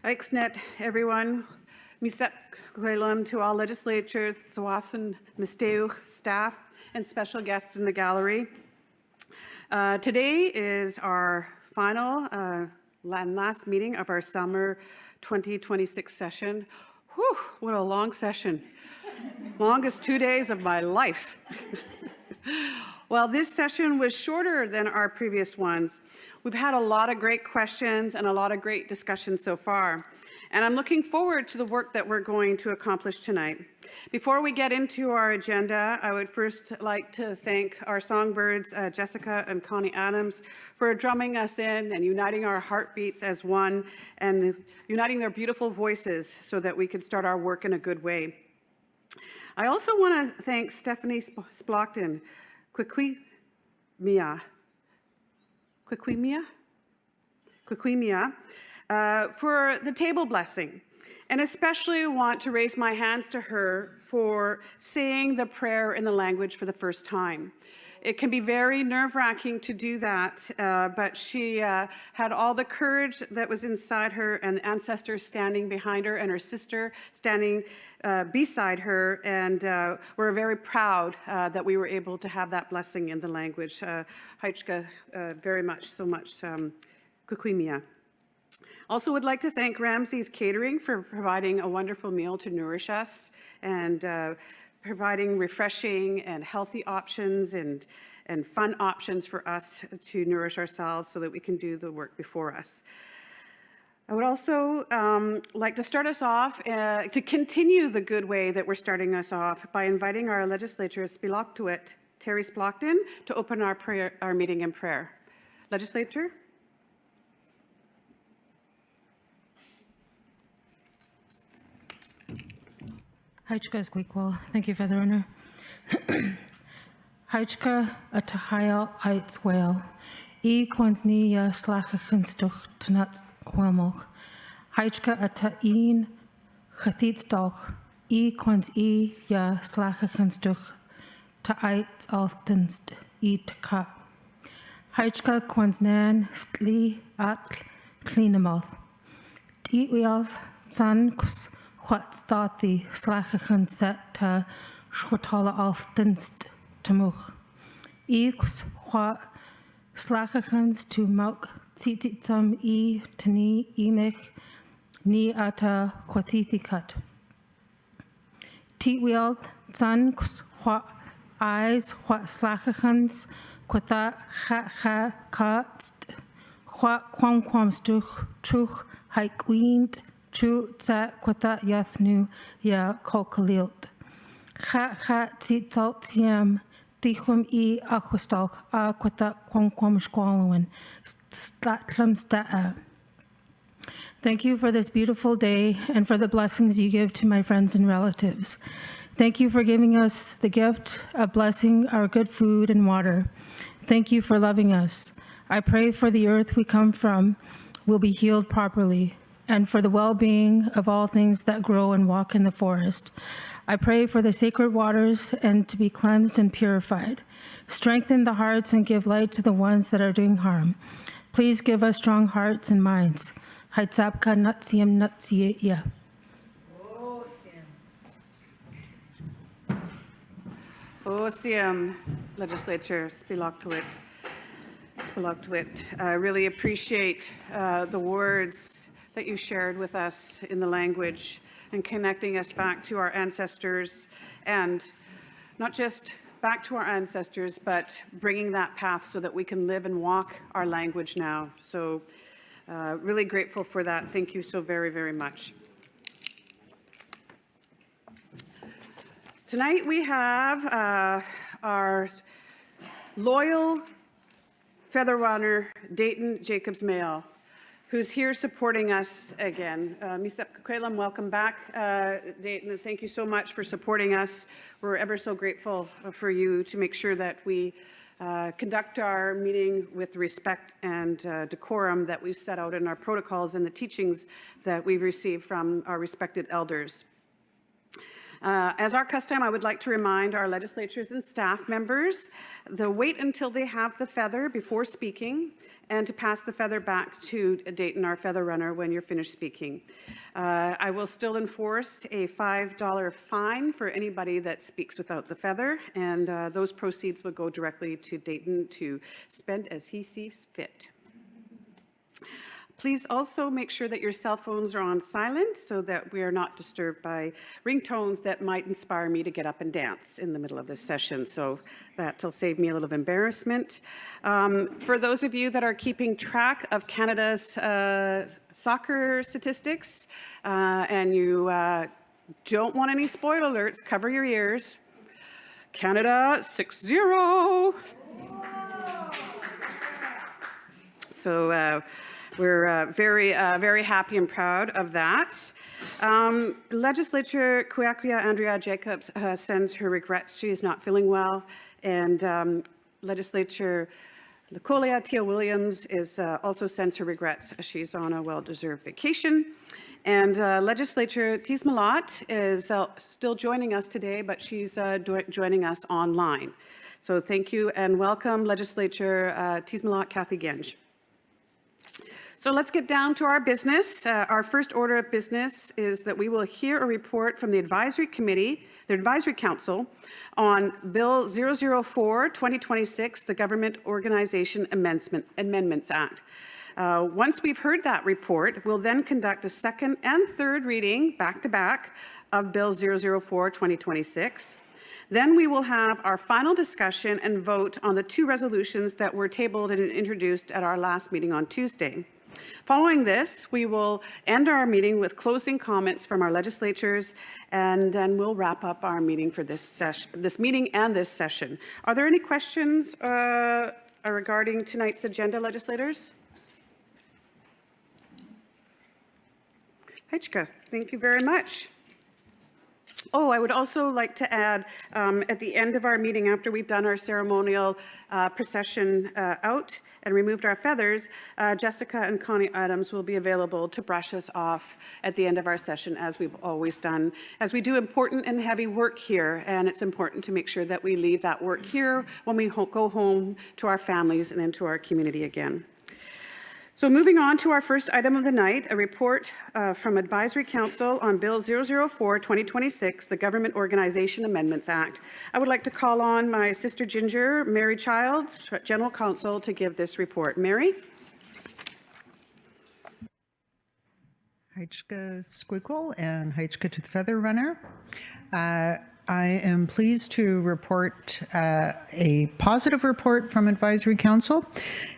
Ixnet, everyone. Misep Gwelum to all legislatures, Zawathan, Misteuch, staff, and special guests in the gallery. Today is our final and last meeting of our summer 2026 session. Whew, what a long session. Longest 2 days of my life. While this session was shorter than our previous ones, we've had a lot of great questions and a lot of great discussion so far. And I'm looking forward to the work that we're going to accomplish tonight. Before we get into our agenda, I would first like to thank our songbirds, Jessica and Connie Adams, for drumming us in and uniting our heartbeats as one and uniting their beautiful voices so that we could start our work in a good way. I also want to thank Stephanie Splachton, Quiquimia, for the table blessing. And especially want to raise my hands to her for saying the prayer in the language for the first time. It can be very nerve-wracking to do that, but she had all the courage that was inside her, and the ancestors standing behind her, and her sister standing beside her, and we're very proud that we were able to have that blessing in the language. Haichka, very much, so much, kukwimia. Also would like to thank Ramsey's Catering for providing a wonderful meal to nourish us, and providing refreshing and healthy options and fun options for us to nourish ourselves so that we can do the work before us. I would also like to start us off, to continue the good way that we're starting us off by inviting our legislature, Spiloktuit, Terry Splokton, to open our meeting in prayer. Legislature? Haichka is Gweekwal. Thank you, Feather Runner. Haichka a tahayal aits whale. E quans ni ya slachachenstuch tenats quelmoch. Haichka a ta een chathietstoch. E quans e ya slachachenstuch ta aits altenst e te ka. Haichka quans nan stli at cleanamoth. E wheels san what thought the slachachan set ta schwatala altenst tamuch. Equus what slachachans to mok tsitsam e tani emich ni ata quathithikat. Titwield san what eyes what slachachans quatha ha katst what quamstuch truch haikweend True ta quata yathnu ya kokalilt. Ha titaltiam tichum e aquastalk a quata quam squallowin statlam staa. Thank you for this beautiful day and for the blessings you give to my friends and relatives. Thank you for giving us the gift of blessing our good food and water. Thank you for loving us. I pray for the earth we come from will be healed properly, and for the well-being of all things that grow and walk in the forest. I pray for the sacred waters and to be cleansed and purified. Strengthen the hearts and give light to the ones that are doing harm. Please give us strong hearts and minds. Haitzapka natsiam natsiya. Osiam, Legislature, Spiloktuit. I really appreciate the words that you shared with us in the language and connecting us back to our ancestors, and not just back to our ancestors, but bringing that path so that we can live and walk our language now. So really grateful for that. Thank you so very, very much. Tonight we have our loyal feather runner, Dayton Jacobs Mail, who's here supporting us again. Misep Kukwelam, welcome back, Dayton. Thank you so much for supporting us. We're ever so grateful for you to make sure that we conduct our meeting with respect and decorum that we've set out in our protocols and the teachings that we've received from our respected elders. As our custom, I would like to remind our legislatures and staff members to wait until they have the feather before speaking, and to pass the feather back to Dayton, our feather runner, when you're finished speaking. I will still enforce a $5 fine for anybody that speaks without the feather, and those proceeds will go directly to Dayton to spend as he sees fit. Please also make sure that your cell phones are on silent so that we are not disturbed by ringtones that might inspire me to get up and dance in the middle of this session. So that'll save me a little embarrassment. For those of you that are keeping track of Canada's soccer statistics and you don't want any spoiler alerts, cover your ears. Canada 6-0. So we're very happy and proud of that. Legislature Kuyakuya Andrea Jacobs sends her regrets. She is not feeling well. And Legislature Lacolia Tia Williams is also sends her regrets. She's on a well-deserved vacation. And Legislature Tismalot is still joining us today, but she's joining us online. So thank you and welcome, Legislature Tismalot Kathy Genge. So let's get down to our business. Our first order of business is that we will hear a report from the Advisory Committee, the Advisory Council, on Bill 004-2026, the Government Organization Amendments Act. Once we've heard that report, we'll then conduct a second and third reading back-to-back of Bill 004-2026. Then we will have our final discussion and vote on the two resolutions that were tabled and introduced at our last meeting on Tuesday. Following this, we will end our meeting with closing comments from our legislators, and then we'll wrap up our meeting for this meeting and this session. Are there any questions regarding tonight's agenda, legislators? Heichka, thank you very much. Oh, I would also like to add, at the end of our meeting, after we've done our ceremonial procession out and removed our feathers, Jessica and Connie Adams will be available to brush us off at the end of our session, as we've always done, as we do important and heavy work here, and it's important to make sure that we leave that work here when we go home to our families and into our community again. So moving on to our first item of the night, a report from Advisory Council on Bill 004-2026, the Government Organization Amendments Act. I would like to call on my sister Ginger, Mary Childs, General Counsel, to give this report. Mary? Heichka Squiggle and Heichka to the Feather Runner. I am pleased to report a positive report from Advisory Council.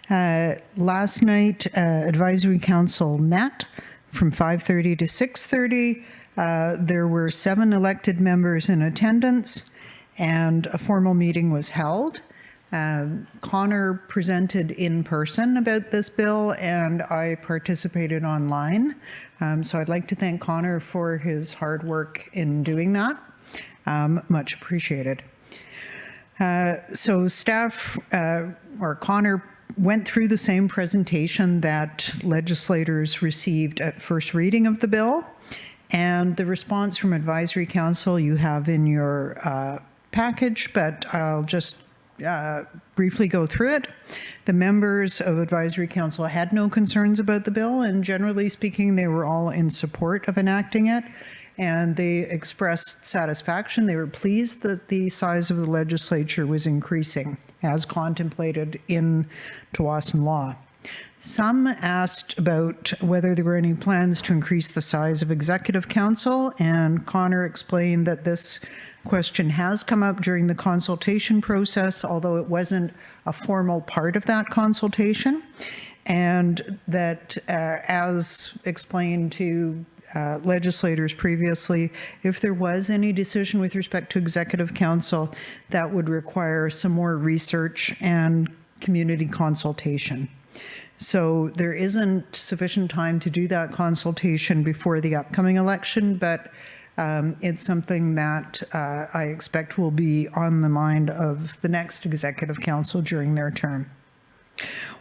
Last night, Advisory Council met from 5:30 to 6:30. There were 7 elected members in attendance, and a formal meeting was held. Connor presented in person about this bill, and I participated online. So I'd like to thank Connor for his hard work in doing that. Much appreciated. So staff, or Connor, went through the same presentation that legislators received at first reading of the bill, and the response from Advisory Council you have in your package, but I'll just briefly go through it. The members of Advisory Council had no concerns about the bill, and generally speaking, they were all in support of enacting it. And they expressed satisfaction. They were pleased that the size of the legislature was increasing as contemplated in Tsawwassen law. Some asked about whether there were any plans to increase the size of Executive Council, and Connor explained that this question has come up during the consultation process, although it wasn't a formal part of that consultation, and that as explained to legislators previously, if there was any decision with respect to Executive Council, that would require some more research and community consultation. So there isn't sufficient time to do that consultation before the upcoming election, but it's something that I expect will be on the mind of the next Executive Council during their term.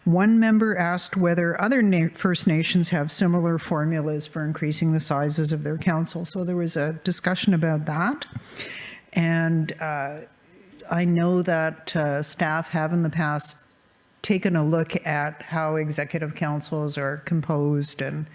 One member asked whether other First Nations have similar formulas for increasing the sizes of their council. So there was a discussion about that. And I know that staff have in the past taken a look at how executive councils are composed and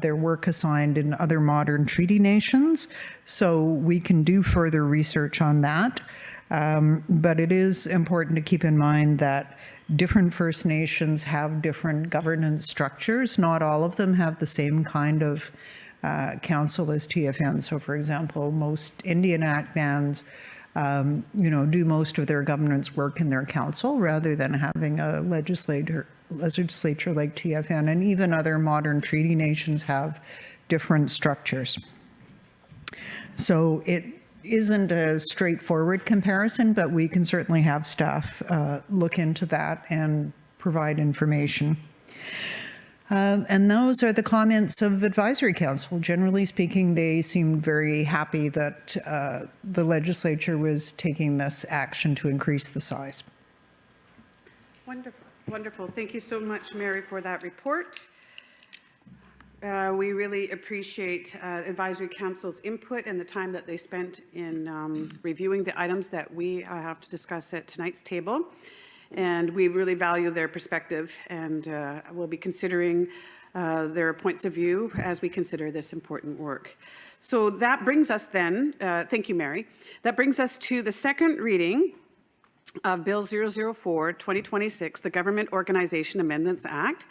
their work assigned in other modern treaty nations. So we can do further research on that. But it is important to keep in mind that different First Nations have different governance structures. Not all of them have the same kind of council as TFN. So for example, most Indian Act bands do most of their governance work in their council rather than having a legislature like TFN, and even other modern treaty nations have different structures. So it isn't a straightforward comparison, but we can certainly have staff look into that and provide information. And those are the comments of Advisory Council. Generally speaking, they seemed very happy that the legislature was taking this action to increase the size. Wonderful, wonderful. Thank you so much, Mary, for that report. We really appreciate Advisory Council's input and the time that they spent in reviewing the items that we have to discuss at tonight's table. And we really value their perspective, and we'll be considering their points of view as we consider this important work. So that brings us then, thank you, Mary, that brings us to the second reading of Bill 004, 2026, the Government Organization Amendments Act.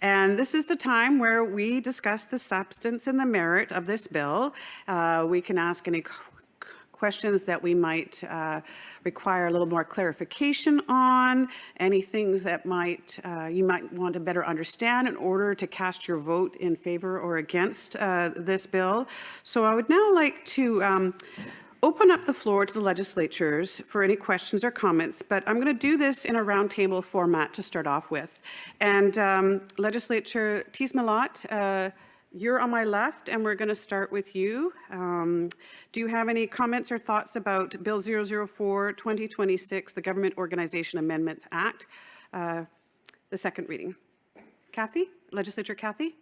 And this is the time where we discuss the substance and the merit of this bill. We can ask any questions that we might require a little more clarification on, any things that you might want to better understand in order to cast your vote in favor or against this bill. So I would now like to open up the floor to the legislatures for any questions or comments, but I'm going to do this in a roundtable format to start off with. And Legislature Tiesmelot, you're on my left, and we're going to start with you. Do you have any comments or thoughts about Bill 004, 2026, the Government Organization Amendments Act, the second reading? Kathy? Legislature Kathy?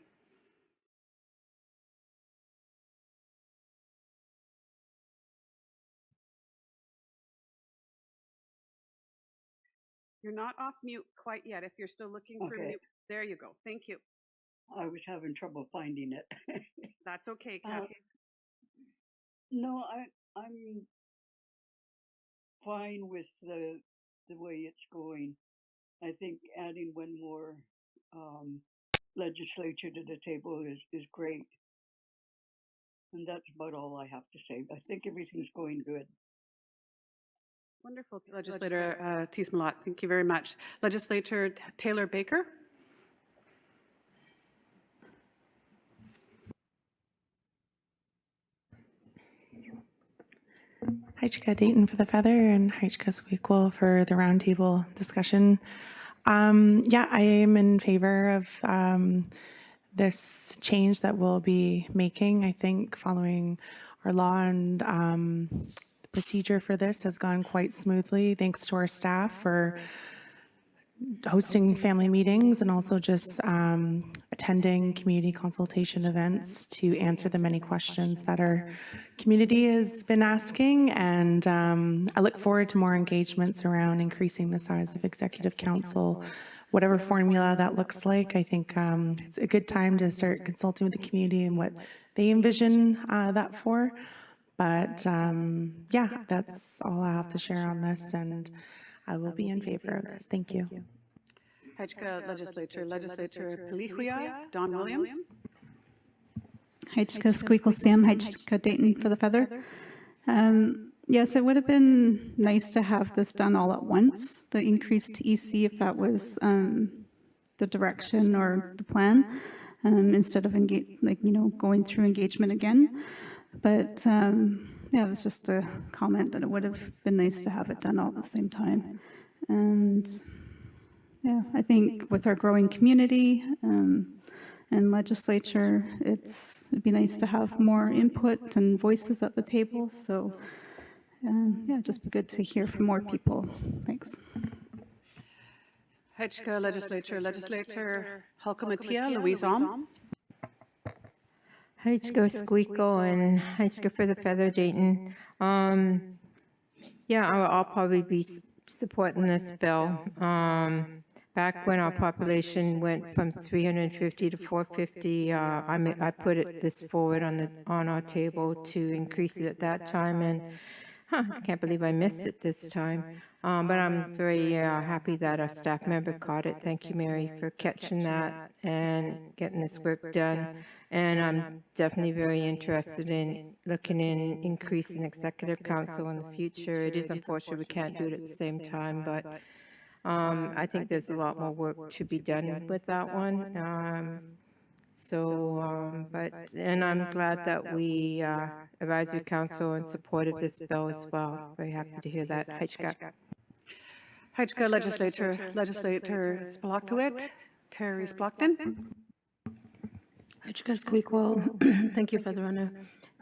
You're not off mute quite yet. If you're still looking for mute, there you go. Thank you. I was having trouble finding it. That's okay, Kathy. No, I'm fine with the way it's going. I think adding one more legislature to the table is great. And that's about all I have to say. I think everything's going good. Wonderful, Legislator Tiesmelot. Thank you very much. Legislator Taylor Baker. Heichka Dayton for the feather and Heichka Squeakquel for the roundtable discussion. Yeah, I am in favor of this change that we'll be making. I think following our law and the procedure for this has gone quite smoothly, thanks to our staff for hosting family meetings and also just attending community consultation events to answer the many questions that our community has been asking. And I look forward to more engagements around increasing the size of Executive Council, whatever formula that looks like. I think it's a good time to start consulting with the community and what they envision that for. But yeah, that's all I have to share on this, and I will be in favor of this. Thank you. Heichka Legislature Pelihuia, Don Williams. Heichka Squeakquel Sam, Heichka Dayton for the feather. Yes, it would have been nice to have this done all at once, the increased EC, if that was the direction or the plan, instead of going through engagement again. But yeah, it was just a comment that it would have been nice to have it done all at the same time. And yeah, I think with our growing community and legislature, it'd be nice to have more input and voices at the table. So yeah, just be good to hear from more people. Thanks. Heichka Legislature Halkamatia, Louise Alm. Heichka Squeakquel and Heichka for the feather, Dayton. Yeah, I'll probably be supporting this bill. Back when our population went from 350 to 450, I put this forward on our table to increase it at that time, and I can't believe I missed it this time. But I'm very happy that our staff member caught it. Thank you, Mary, for catching that and getting this work done. And I'm definitely very interested in looking in increasing executive council in the future. It is unfortunate we can't do it at the same time, but I think there's a lot more work to be done with that one. And I'm glad that we advisory council in support of this bill as well. Very happy to hear that. Heichka Legislature Splockowit, Terry Splockton. Heichka Squeakquel, thank you, Feather Runner.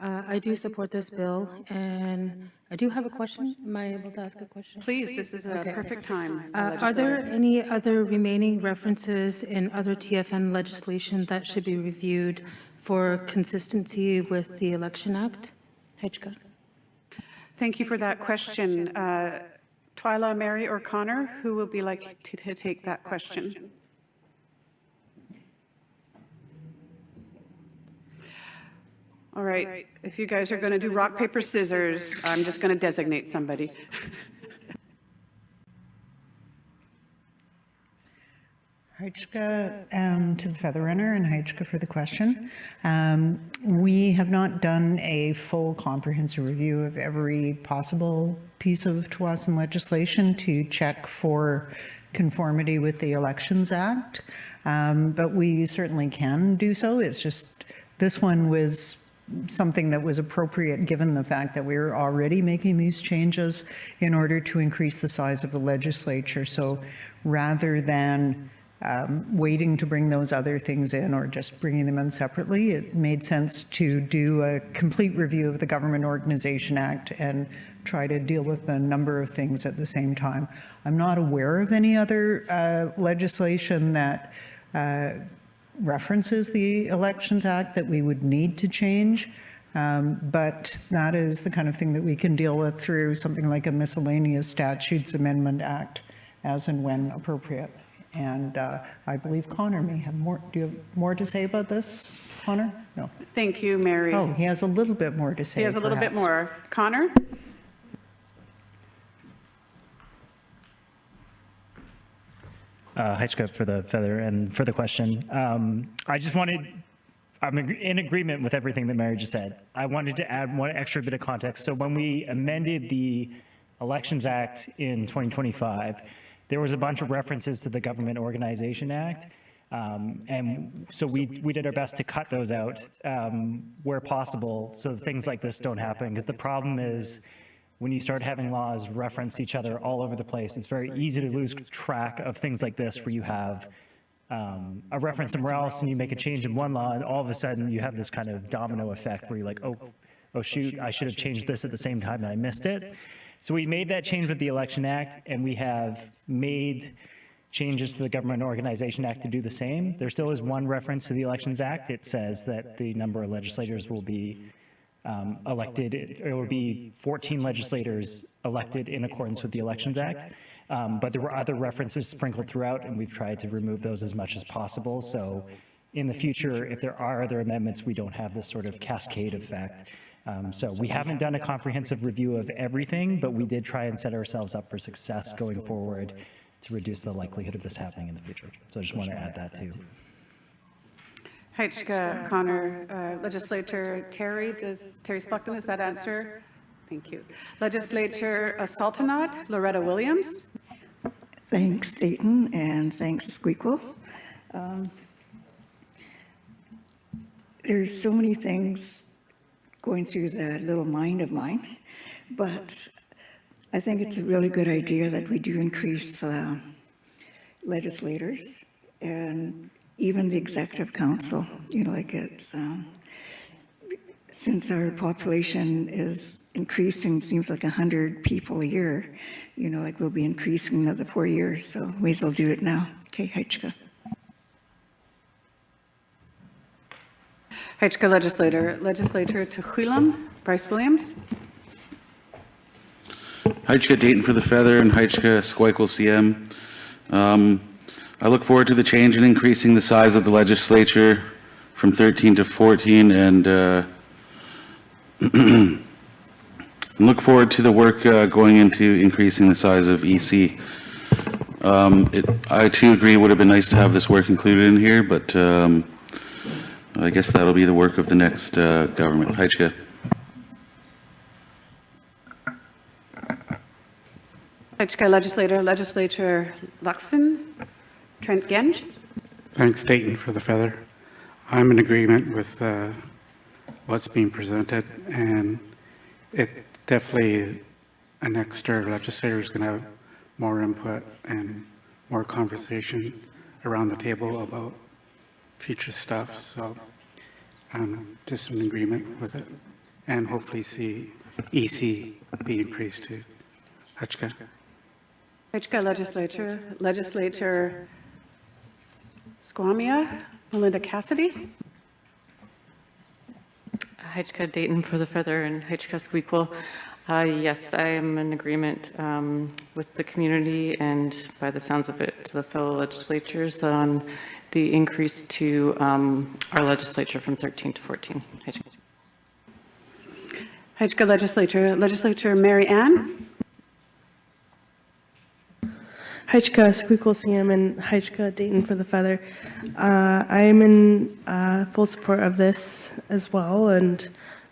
I do support this bill, and I do have a question. Am I able to ask a question? Please, this is a perfect time. Are there any other remaining references in other TFN legislation that should be reviewed for consistency with the Election Act? Hedgeka. Thank you for that question. Twyla, Mary, or Connor, who will be like to take that question? All right, if you guys are going to do rock, paper, scissors, I'm just going to designate somebody. Heichka to the feather runner and Heichka for the question. We have not done a full comprehensive review of every possible piece of Tsawwassen legislation to check for conformity with the Elections Act, but we certainly can do so. It's just this one was something that was appropriate given the fact that we were already making these changes in order to increase the size of the legislature. So rather than waiting to bring those other things in or just bringing them in separately, it made sense to do a complete review of the Government Organization Act and try to deal with a number of things at the same time. I'm not aware of any other legislation that references the Elections Act that we would need to change, but that is the kind of thing that we can deal with through something like a miscellaneous statutes amendment act as and when appropriate. And I believe Connor may have more. Do you have more to say about this, Connor? No. Thank you, Mary. Oh, he has a little bit more to say. He has a little bit perhaps. more. Connor? Heichka for the feather and for the question. I just wanted, I'm in agreement with everything that Mary just said. I wanted to add one extra bit of context. So when we amended the Elections Act in 2025, there was a bunch of references to the Government Organization Act. And so we did our best to cut those out where possible so things like this don't happen. Because the problem is when you start having laws reference each other all over the place, it's very easy to lose track of things like this where you have a reference somewhere else and you make a change in one law and all of a sudden you have this kind of domino effect where you're like, oh shoot, I should have changed this at the same time and I missed it. So we made that change with the Election Act, and we have made changes to the Government Organization Act to do the same. There still is one reference to the Elections Act. It says that the number of legislators will be elected. It will be 14 legislators elected in accordance with the Elections Act. But there were other references sprinkled throughout, and we've tried to remove those as much as possible. So in the future, if there are other amendments, we don't have this sort of cascade effect. So we haven't done a comprehensive review of everything, but we did try and set ourselves up for success going forward to reduce the likelihood of this happening in the future. So I just want to add that too. Heichka, Connor, Legislature Terry Splechton, does that answer? Thank you. Legislature Sultanat, Loretta Williams. Thanks, Dayton, and thanks, Squeakle. There's so many things going through that little mind of mine, but I think it's a really good idea that we do increase legislators and even the executive council. You know, like it's, since our population is increasing, seems like 100 people a year, you know, like we'll be increasing another 4 years, so may as well do it now. Okay, Heichka. Heichka Legislature Tehuilam, Bryce Williams. Heichka Dayton for the feather and Heichka Squeakle CM. I look forward to the change in increasing the size of the legislature from 13 to 14 and look forward to the work going into increasing the size of EC. I too agree it would have been nice to have this work included in here, but I guess that'll be the work of the next government. Heichka. Heichka Legislature Luxon, Trent Genge. Thanks, Dayton, for the feather. I'm in agreement with what's being presented, and it definitely, an extra legislator is going to have more input and more conversation around the table about future stuff, so I'm just in agreement with it. and hopefully see EC be increased to Hutchka. Hutchka Legislature Squamia, Melinda Cassidy. Hutchka Dayton for the Feather and Hutchka Squeakquel. Yes, I am in agreement with the community and by the sounds of it to the fellow legislatures on the increase to our legislature from 13 to 14. Hutchka Legislature Mary Ann. Hutchka Squeakquel CM and Hutchka Dayton for the Feather. I am in full support of this as well, and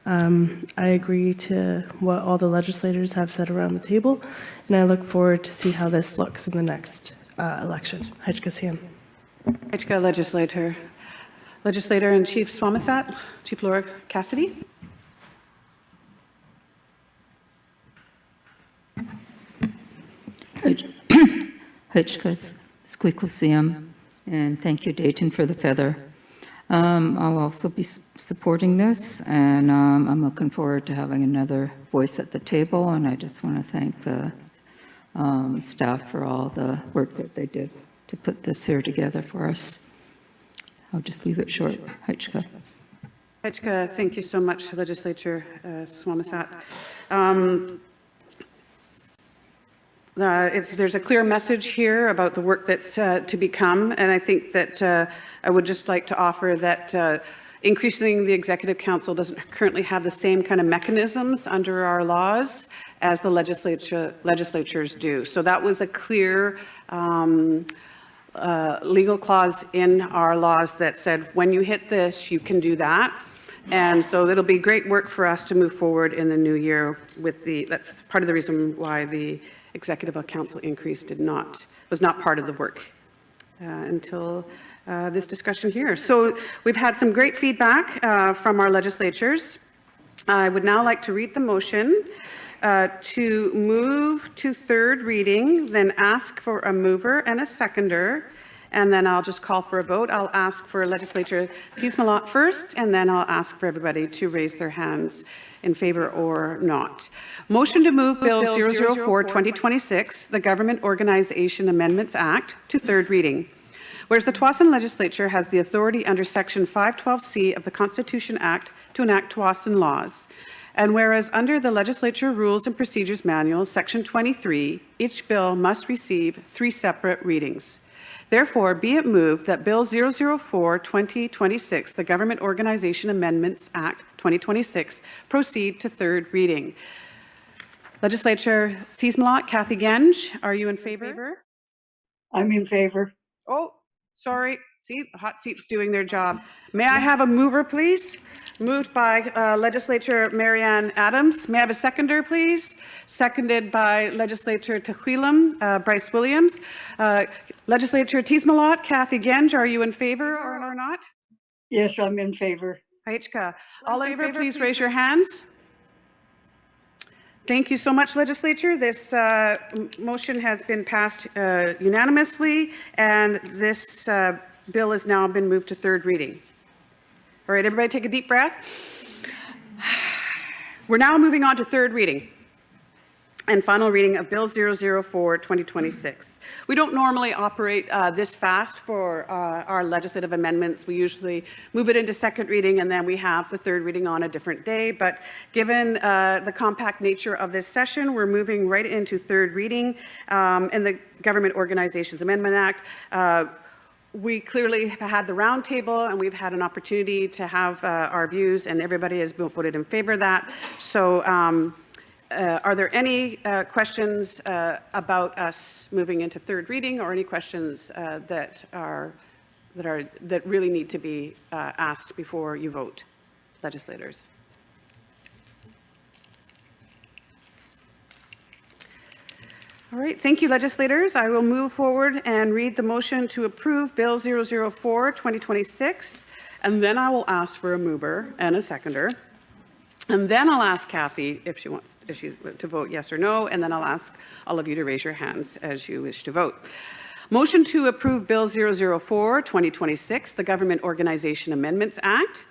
I agree to what all the legislators have said around the table, and I look forward to see how this looks in the next election. Hutchka CM. Hutchka Legislator in Chief Swamisat, Chief Laura Cassidy. Hutchka Squeakquel CM, and thank you, Dayton, for the feather. I'll also be supporting this, and I'm looking forward to having another voice at the table, and I just want to thank the staff for all the work that they did to put this here together for us. I'll just leave it short. Hutchka. Hutchka, thank you so much, Legislature Swamisat. There's a clear message here about the work that's to become, and I think that I would just like to offer that increasing the Executive Council doesn't currently have the same kind of mechanisms under our laws as the legislatures do. So that was a clear legal clause in our laws that said, when you hit this, you can do that. And so it'll be great work for us to move forward in the new year with that's part of the reason why the Executive Council increase was not part of the work until this discussion here. So we've had some great feedback from our legislatures. I would now like to read the motion to move to third reading, then ask for a mover and a seconder, and then I'll just call for a vote. I'll ask for Legislature Thies-Malott first, and then I'll ask for everybody to raise their hands in favor or not. Motion to move Bill 004-2026, the Government Organization Amendments Act, to third reading. Whereas the Tsawwassen Legislature has the authority under Section 512C of the Constitution Act to enact Tsawwassen laws, and whereas under the Legislature Rules and Procedures Manual, Section 23, each bill must receive 3 separate readings. Therefore, be it moved that Bill 004-2026, the Government Organization Amendments Act 2026, proceed to third reading. Legislature Thies-Malott, Kathy Genge, are you in favor? I'm in favor. Oh, sorry. See, the hot seat's doing their job. May I have a mover, please? Moved by Legislature Marianne Adams. May I have a seconder, please? Seconded by Legislature Tehuilam, Bryce Williams. Legislature Thies-Malott, Kathy Genge, are you in favor or not? Yes, I'm in favor. Hutchka. All in favor, please raise your hands. Thank you so much, Legislature. This motion has been passed unanimously, and this bill has now been moved to third reading. All right, everybody take a deep breath. We're now moving on to third reading and final reading of Bill 004-2026. We don't normally operate this fast for our legislative amendments. We usually move it into second reading and then we have the third reading on a different day. But given the compact nature of this session, we're moving right into third reading in the Government Organizations Amendment Act. We clearly have had the roundtable and we've had an opportunity to have our views, and everybody has voted in favor of that. So are there any questions about us moving into third reading, or any questions that really need to be asked before you vote, legislators? All right, thank you, legislators. I will move forward and read the motion to approve Bill 004-2026, and then I will ask for a mover and a seconder. And then I'll ask Kathy if she wants to vote yes or no, and then I'll ask all of you to raise your hands as you wish to vote. Motion to approve Bill 004-2026, the Government Organization Amendments Act.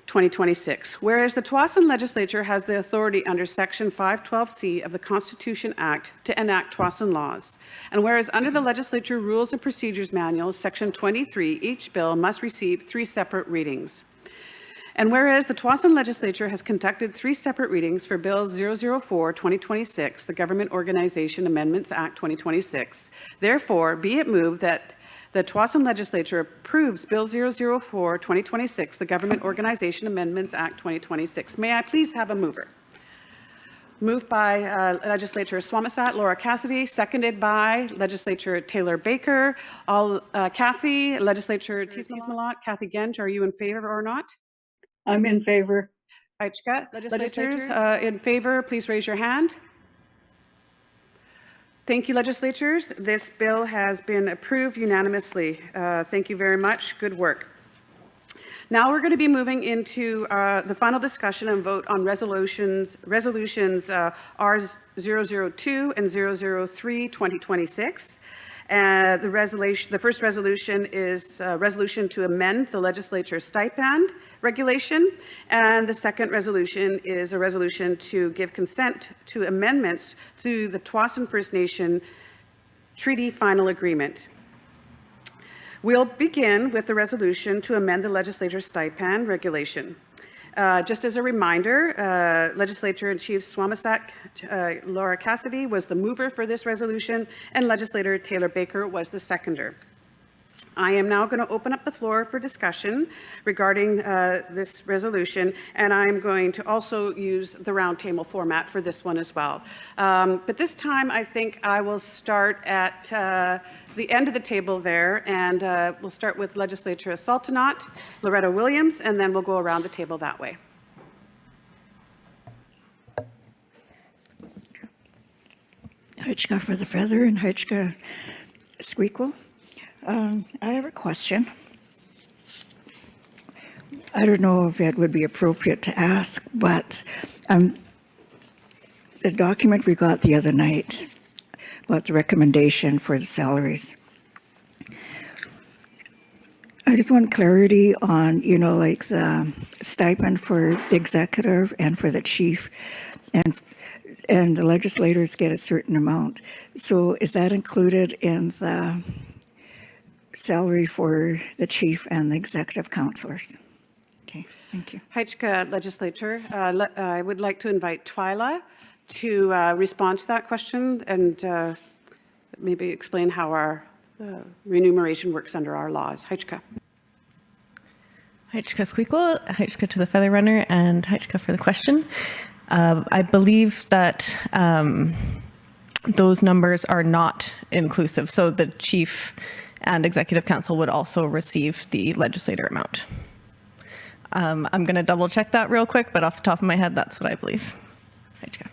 2026. Whereas the Tsawwassen Legislature has the authority under Section 512C of the Constitution Act to enact Tsawwassen laws. And whereas under the Legislature Rules and Procedures Manual, Section 23, each bill must receive 3 separate readings. And whereas the Tsawwassen Legislature has conducted 3 separate readings for Bill 004-2026, the Government Organization Amendments Act 2026, therefore be it moved that the Tsawwassen Legislature approves Bill 004-2026, the Government Organization Amendments Act 2026. May I please have a mover? Moved by Legislature Swamisat, Laura Cassidy, seconded by Legislature Taylor Baker. Kathy, Legislature Tismalot, Kathy Genge, are you in favor or not? I'm in favor. Aichka, legislators in favor, please raise your hand. Thank you, legislators. This bill has been approved unanimously. Thank you very much. Good work. Now we're going to be moving into the final discussion and vote on resolutions R002 and 003, 2026. The first resolution is a resolution to amend the legislature stipend regulation, and the second resolution is a resolution to give consent to amendments to the Tsawwassen First Nation Treaty Final Agreement. We'll begin with the resolution to amend the legislature stipend regulation. Just as a reminder, Legislature in Chief Swamisat Laura Cassidy was the mover for this resolution, and Legislator Taylor Baker was the seconder. I am now going to open up the floor for discussion regarding this resolution, and I'm going to also use the roundtable format for this one as well. But this time, I think I will start at the end of the table there, and we'll start with Legislature Sultanat, Loretta Williams, and then we'll go around the table that way. Hitchka for the feather and Hitchka Squeakle. I have a question. I don't know if it would be appropriate to ask, but the document we got the other night about the recommendation for the salaries. I just want clarity on, like the stipend for the executive and for the chief, and the legislators get a certain amount. So is that included in the salary for the chief and the executive councillors? Okay, thank you. Hitchka Legislature, I would like to invite Twyla to respond to that question and maybe explain how our remuneration works under our laws. Hitchka. Hitchka Squeakle, Hitchka to the Feather Runner, and Hitchka for the question. I believe that those numbers are not inclusive, so the chief and executive council would also receive the legislator amount. I'm going to double check that real quick, but off the top of my head, that's what I believe. Hitchka.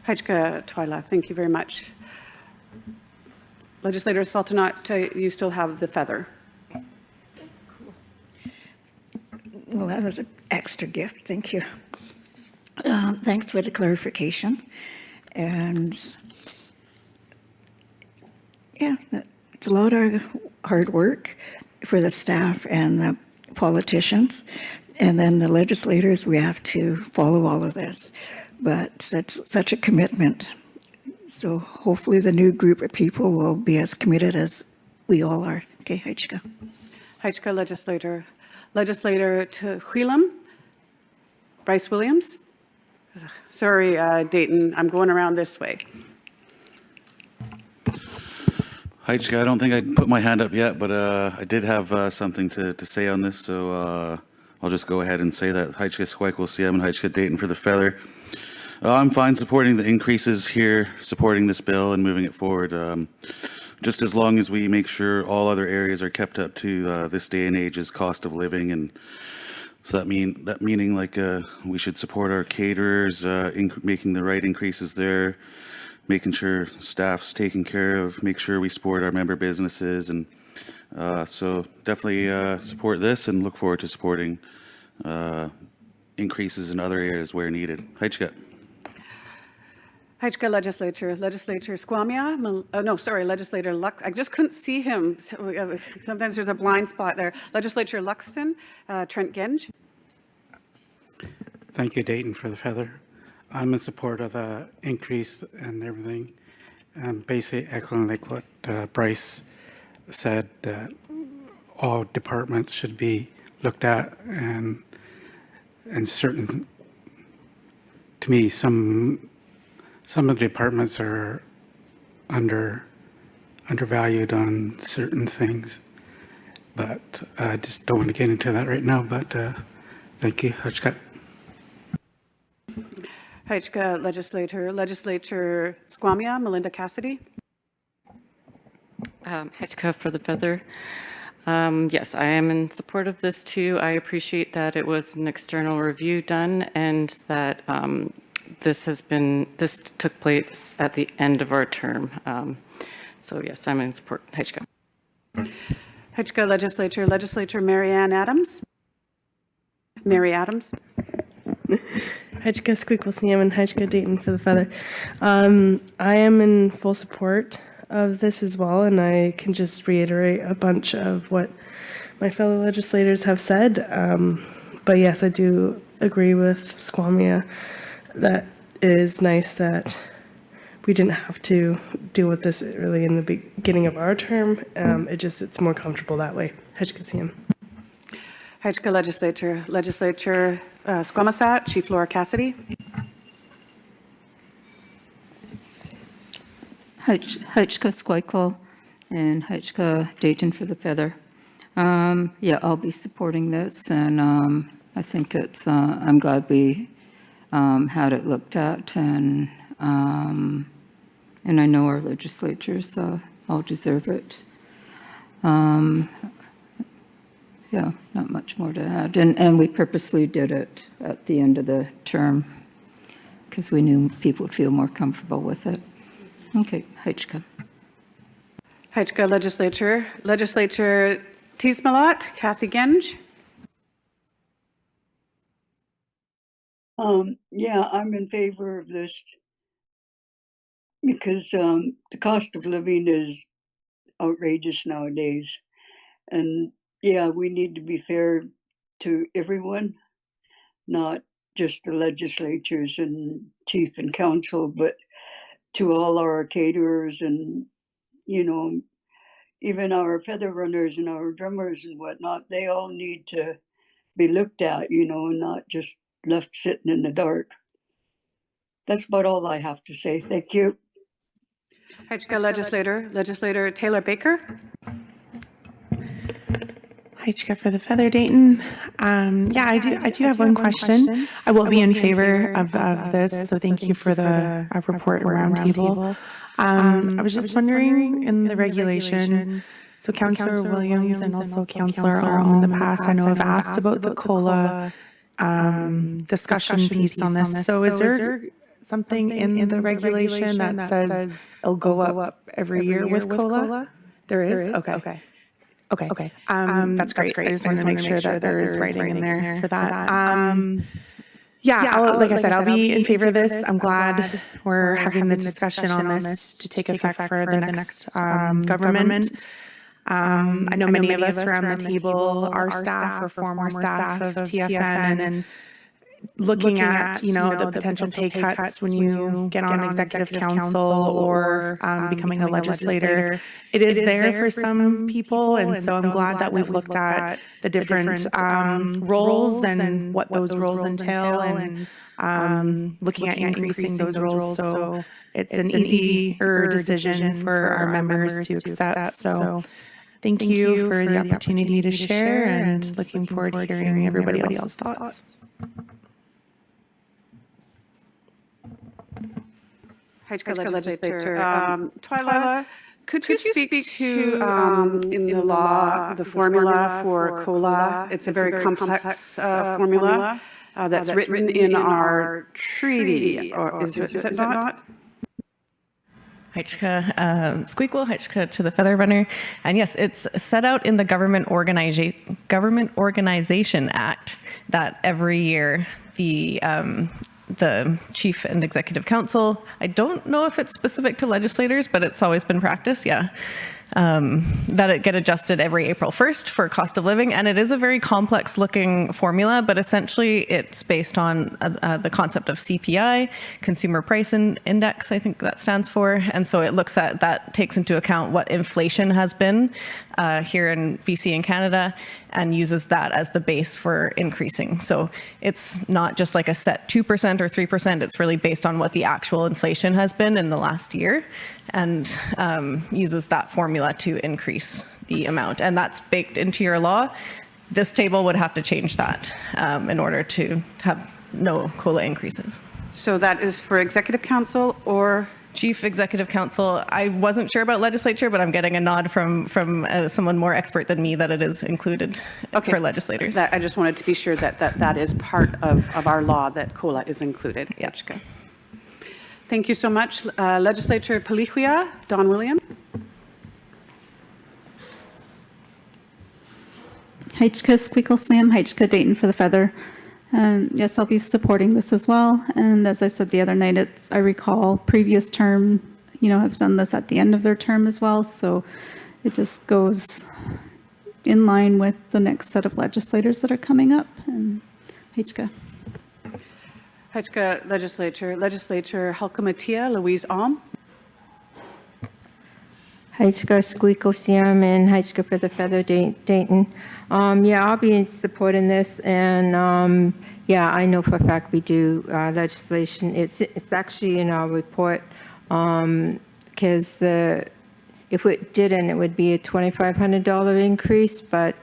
Hitchka Twyla, thank you very much. Legislator Sultanat, you still have the feather. Well, that was an extra gift. Thank you. Thanks for the clarification. And yeah, it's a lot of hard work for the staff and the politicians. And then the legislators, we have to follow all of this. But that's such a commitment. So hopefully the new group of people will be as committed as we all are. Okay, Hitchka. Hitchka Legislator. Legislator to Huilam, Bryce Williams. Sorry, Dayton, I'm going around this way. Hitchka, I don't think I put my hand up yet, but I did have something to say on this, so I'll just go ahead and say that Hitchka Squeakle CM and Hitchka Dayton for the feather. I'm fine supporting the increases here, supporting this bill and moving it forward. Just as long as we make sure all other areas are kept up to this day and age's cost of living, and so meaning like we should support our caterers, making the right increases there, making sure staff's taken care of, make sure we support our member businesses, and so definitely support this and look forward to supporting increases in other areas where needed. Hitchka. Hitchka Legislature. Legislator Squamia, Legislator Lux. I just couldn't see him. Sometimes there's a blind spot there. Legislature Luxton, Trent Genge. Thank you, Dayton, for the feather. I'm in support of the increase and everything. Basically echoing like what Bryce said, that all departments should be looked at, and certain, to me, some of the departments are undervalued on certain things, but I just don't want to get into that right now, but thank you. Hutchka. Haichka Legislature Squamiah, Melinda Cassidy. Hechka for the feather. Yes, I am in support of this too. I appreciate that it was an external review done and that this took place at the end of our term. So yes, I'm in support. Hechka. Haichka Legislature Mary Adams. Mary Adams. Haichka Squeakle and Haichka Dayton for the feather. I am in full support of this as well, and I can just reiterate a bunch of what my fellow legislators have said. But yes, I do agree with Squamiah that it is nice that we didn't have to deal with this really in the beginning of our term. It's more comfortable that way. Haichka CM. Haichka Legislature Squamish, Chief Laura Cassidy. Hutchka Squeakle and Hutchka Dayton for the feather. Yeah, I'll be supporting this, and I think it's. I'm glad we had it looked at, and I know our legislatures all deserve it. Yeah, not much more to add, and we purposely did it at the end of the term because we knew people would feel more comfortable with it. Okay, Haichka. Haichka Legislature Tismalat, Kathy Genge. Yeah, I'm in favor of this because the cost of living is outrageous nowadays. And yeah, we need to be fair to everyone, not just the legislatures and chief and council, but to all our caterers and, even our feather runners and our drummers and whatnot. They all need to be looked at, and not just left sitting in the dark. That's about all I have to say. Thank you. Haichka Legislator Taylor Baker. Haichka for the feather, Dayton. Yeah, I do have one question. I will be in favor of this, so thank you for the report and roundtable. I was just wondering in the regulation, so Councillor Williams and also Councillor Alm in the past, I know have asked about the COLA discussion piece on this. So is there something in the regulation that says it'll go up every year with COLA? There is? Okay. Okay. That's great. I just wanted to make sure that there is writing in there for that. Yeah, like I said, I'll be in favor of this. I'm glad we're having the discussion on this to take effect for the next government. I know many of us around the table are staff or former staff of TFN, and looking at, the potential pay cuts when you get on executive council or becoming a legislator, it is there for some people. And so I'm glad that we've looked at the different roles and what those roles entail, and looking at increasing those roles. So it's an easier decision for our members to accept. So thank you for the opportunity to share, and looking forward to hearing everybody else's thoughts. Haichka Legislature Twyla, could you speak to, in the law, the formula for COLA? It's a very complex formula that's written in our treaty, or is it not? Haichka Squeakle, Haichka to the feather runner. And yes, it's set out in the Government Organization Act that every year the chief and executive council, I don't know if it's specific to legislators, but it's always been practice, yeah. that it get adjusted every April 1st for cost of living. And it is a very complex looking formula, but essentially it's based on the concept of CPI, Consumer Price Index, I think that stands for. And so it looks at, that takes into account what inflation has been here in BC and Canada, and uses that as the base for increasing. So it's not just like a set 2% or 3%, it's really based on what the actual inflation has been in the last year, and uses that formula to increase the amount. And that's baked into your law. This table would have to change that in order to have no COLA increases. So that is for Executive Council or? Chief Executive Council. I wasn't sure about Legislature, but I'm getting a nod from someone more expert than me that it is included for legislators. I just wanted to be sure that is part of our law, that COLA is included. Yeah. Thank you so much. Legislature Palihuia, Don Williams. Heichka Squeakle Slam, Heichka Dayton for the feather. Yes, I'll be supporting this as well. And as I said the other night, I recall previous term, have done this at the end of their term as well. So it just goes in line with the next set of legislators that are coming up. And Heichka. Heichka Legislature Halkamatia, Louise Alm. Heichka Squeakle Siam and Heichka for the feather, Dayton. Yeah, I'll be supporting this, and yeah, I know for a fact we do legislation. It's actually in our report, because if it didn't, it would be a $2,500 increase, but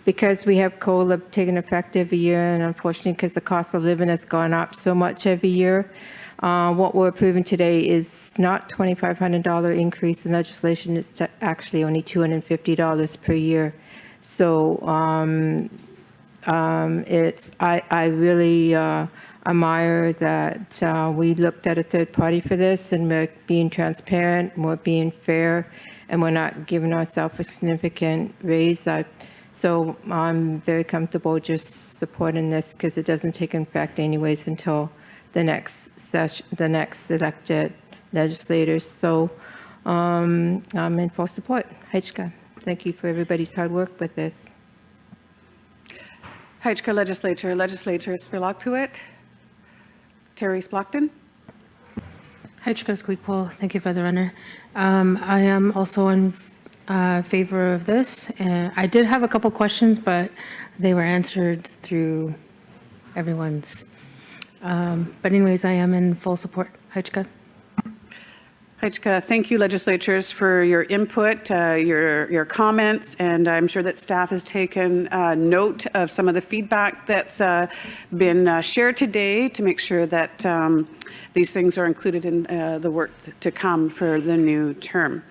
because we have COLA taking effect every year, and unfortunately because the cost of living has gone up so much every year, what we're approving today is not $2,500 increase in legislation. It's actually only $250 per year. So I really admire that we looked at a third party for this, and we're being transparent, we're being fair, and we're not giving ourselves a significant raise. So I'm very comfortable just supporting this, because it doesn't take effect anyways until the next session, the next elected legislators. So I'm in full support. Heichka, thank you for everybody's hard work with this. Heichka Legislature Spilaktuit, Terry Splachton. Heichka Squeakle, thank you for the runner. I am also in favor of this. I did have a couple questions, but they were answered through everyone's. But anyways, I am in full support. Heichka. Heichka, thank you, legislatures, for your input, your comments, and I'm sure that staff has taken note of some of the feedback that's been shared today to make sure that these things are included in the work to come for the new term.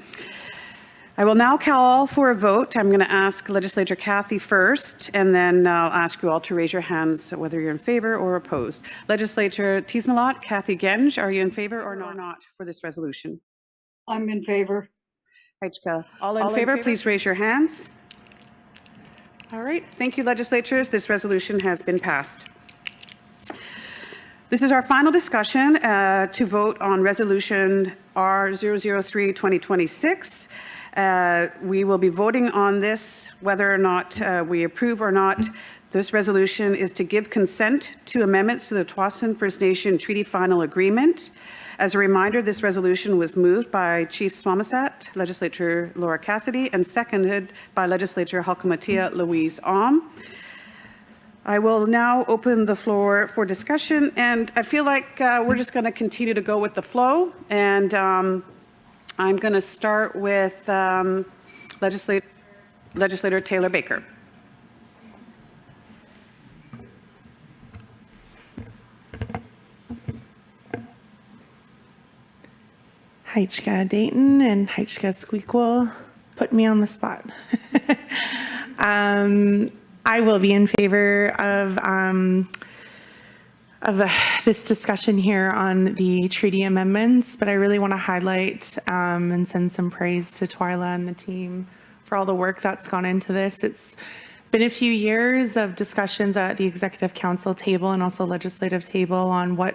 I will now call for a vote. I'm going to ask Legislator Kathy first, and then I'll ask you all to raise your hands whether you're in favor or opposed. Legislator Tiesmelot, Kathy Genge, are you in favor or not for this resolution? I'm in favor. Heichka, all in favor, please raise your hands. All right, thank you, legislatures. This resolution has been passed. This is our final discussion to vote on Resolution R003-2026. We will be voting on this, whether or not we approve or not. This resolution is to give consent to amendments to the Tsawwassen First Nation Treaty Final Agreement. As a reminder, this resolution was moved by Chief Swamisat, Legislature Laura Cassidy, and seconded by Legislature Halkamatia Louise Alm. I will now open the floor for discussion, and I feel like we're just going to continue to go with the flow. And I'm going to start with Legislator Taylor Baker. Heichka Dayton and Heichka Squeakle put me on the spot. I will be in favor of this discussion here on the treaty amendments, but I really want to highlight and send some praise to Twyla and the team for all the work that's gone into this. It's been a few years of discussions at the Executive Council table and also legislative table on what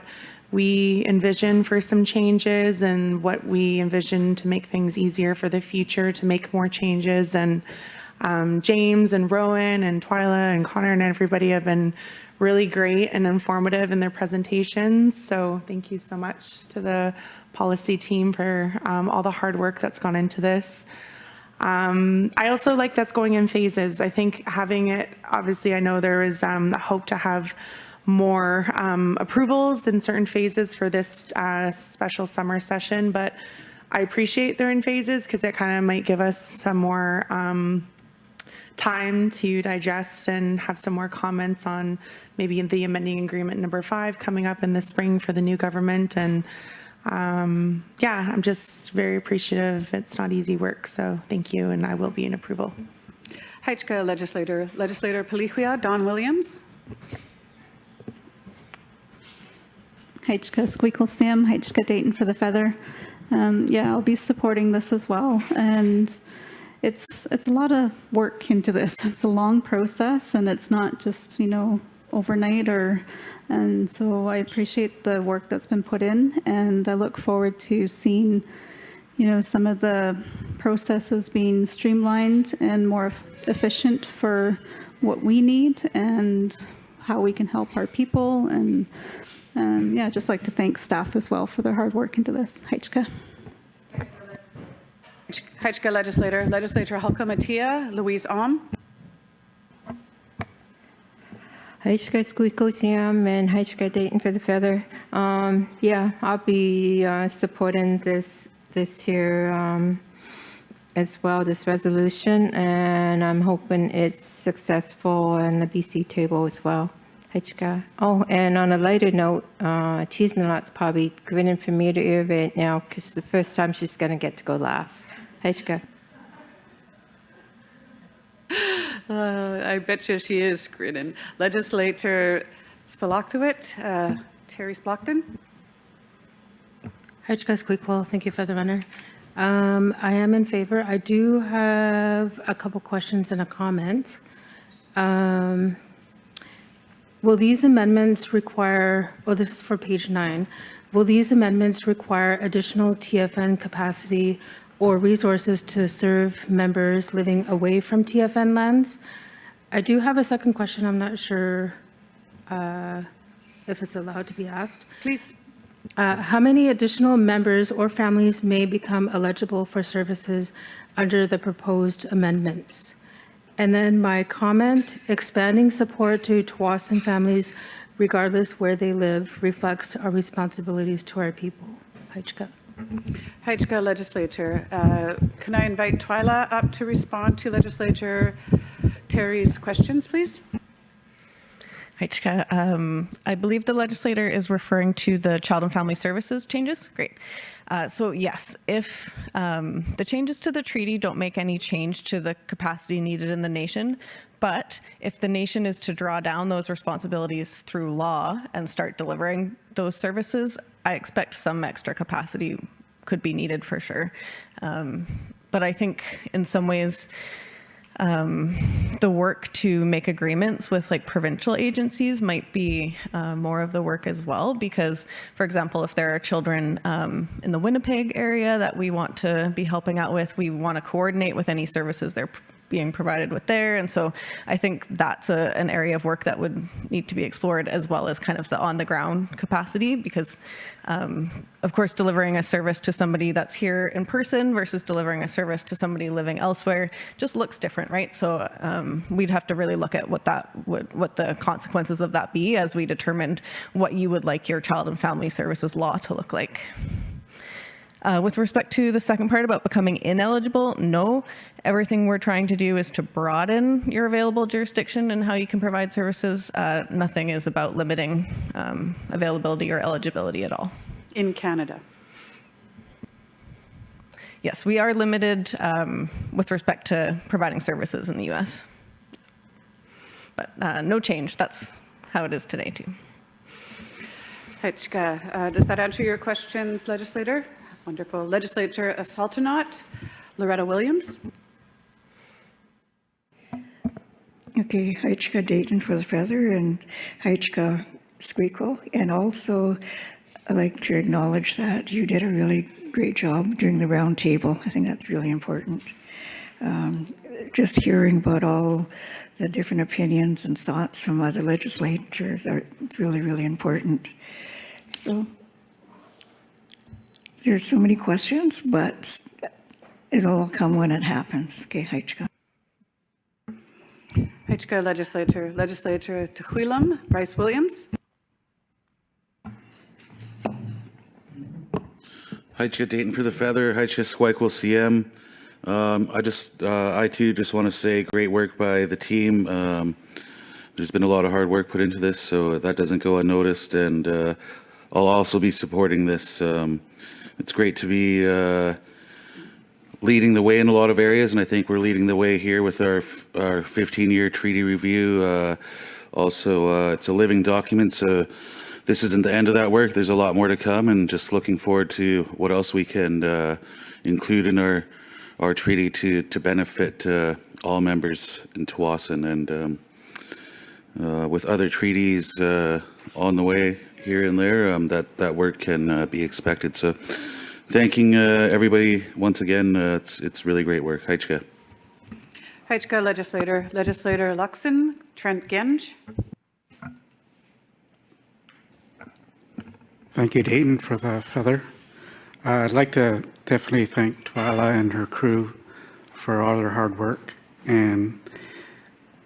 we envision for some changes and what we envision to make things easier for the future to make more changes. And James and Rowan and Twyla and Connor and everybody have been really great and informative in their presentations. So thank you so much to the policy team for all the hard work that's gone into this. I also like that's going in phases. I think having it, obviously, I know there is a hope to have more approvals in certain phases for this special summer session, but I appreciate they're in phases because it kind of might give us some more time to digest and have some more comments on maybe the amending agreement number 5 coming up in the spring for the new government. And yeah, I'm just very appreciative. It's not easy work, so thank you, and I will be in approval. Heichka Legislator Paliquia, Don Williams. Heichka Squeakle Sam, Heichka Dayton for the Feather. Yeah, I'll be supporting this as well. And it's a lot of work into this. It's a long process, and it's not just, overnight and so I appreciate the work that's been put in, and I look forward to seeing, some of the processes being streamlined and more efficient for what we need and how we can help our people. And yeah, I'd just like to thank staff as well for their hard work into this. Heichka. Heichka Legislator Hulka Mattia, Louise Om. Heichka Squeakle Sam and Heichka Dayton for the Feather. Yeah, I'll be supporting this here as well, this resolution, and I'm hoping it's successful in the BC table as well. Heichka. Oh, and on a lighter note, Cheesemanlot's probably grinning from ear to ear right now because it's the first time she's going to get to go last. Heichka. I bet you she is grinning. Legislator Spilaktuit, Terry Splachton. Heichka Squeakle, thank you for the runner. I am in favor. I do have a couple questions and a comment. Will these amendments require, this is for page 9, will these amendments require additional TFN capacity or resources to serve members living away from TFN lands? I do have a second question. I'm not sure if it's allowed to be asked. Please. How many additional members or families may become eligible for services under the proposed amendments? And then my comment, expanding support to Tsawwassen families, regardless where they live, reflects our responsibilities to our people. Heichka. Heichka Legislature. Can I invite Twyla up to respond to Legislator Terry's questions, please? Heichka, I believe the legislator is referring to the Child and Family Services changes. Great. So yes, if the changes to the treaty don't make any change to the capacity needed in the nation, but if the nation is to draw down those responsibilities through law and start delivering those services, I expect some extra capacity could be needed for sure. But I think in some ways, the work to make agreements with like provincial agencies might be more of the work as well, because, for example, if there are children in the Winnipeg area that we want to be helping out with, we want to coordinate with any services they're being provided with there. And so I think that's an area of work that would need to be explored, as well as kind of the on the ground capacity, because of course, delivering a service to somebody that's here in person versus delivering a service to somebody living elsewhere just looks different, right? So we'd have to really look at what the consequences of that be as we determined what you would like your child and family services law to look like. With respect to the second part about becoming ineligible, no. Everything we're trying to do is to broaden your available jurisdiction and how you can provide services. Nothing is about limiting availability or eligibility at all. In Canada? Yes, we are limited with respect to providing services in the US. But no change. That's how it is today, too. Heichka, does that answer your questions, Legislator? Wonderful. Legislator Sultanat, Loretta Williams. Okay, Heichka Dayton for the Feather and Heichka Squeakle, and also I'd like to acknowledge that you did a really great job during the round table. I think that's really important. Just hearing about all the different opinions and thoughts from other legislatures it's really, really important. So there's so many questions, but it'll all come when it happens. Okay, Haichka. Haichka Legislature Tehuilam, Bryce Williams. Haichka Dayton for the Feather, Haichka Squaikwell CM. I too just want to say great work by the team. There's been a lot of hard work put into this, so that doesn't go unnoticed. And I'll also be supporting this. It's great to be leading the way in a lot of areas, and I think we're leading the way here with our 15-year treaty review. Also, it's a living document, so this isn't the end of that work. There's a lot more to come, and just looking forward to what else we can include in our treaty to benefit all members in Tsawwassen, and with other treaties on the way here and there, that work can be expected. So thanking everybody once again. It's really great work. Haichka. Haichka Legislator Luxon, Trent Genge. Thank you, Dayton, for the feather. I'd like to definitely thank Twyla and her crew for all their hard work. And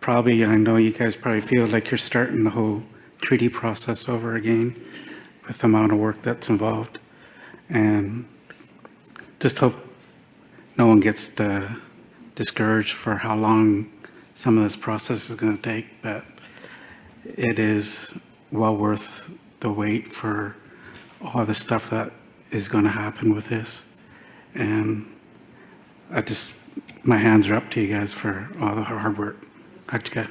probably, I know you guys probably feel like you're starting the whole treaty process over again with the amount of work that's involved. And just hope no one gets discouraged for how long some of this process is going to take, but it is well worth the wait for all the stuff that is going to happen with this. And my hands are up to you guys for all the hard work. Haichka.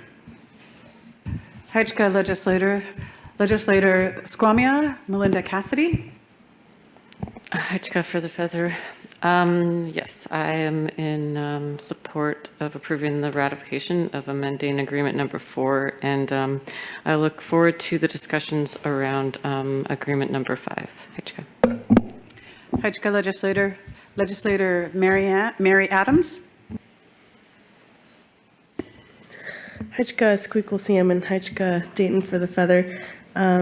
Haichka Legislator Squamish, Melinda Cassidy. Haichka for the feather. Yes, I am in support of approving the ratification of amending agreement number 4, and I look forward to the discussions around agreement number 5. Haichka. Haichka Legislator Mary Adams. Haichka Squeakle CM and Haichka Dayton for the feather. I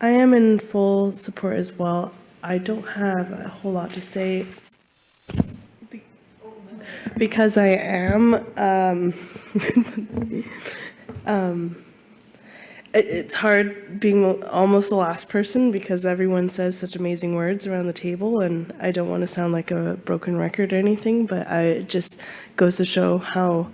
am in full support as well. I don't have a whole lot to say because I am. It's hard being almost the last person because everyone says such amazing words around the table, and I don't want to sound like a broken record or anything, but it just goes to show how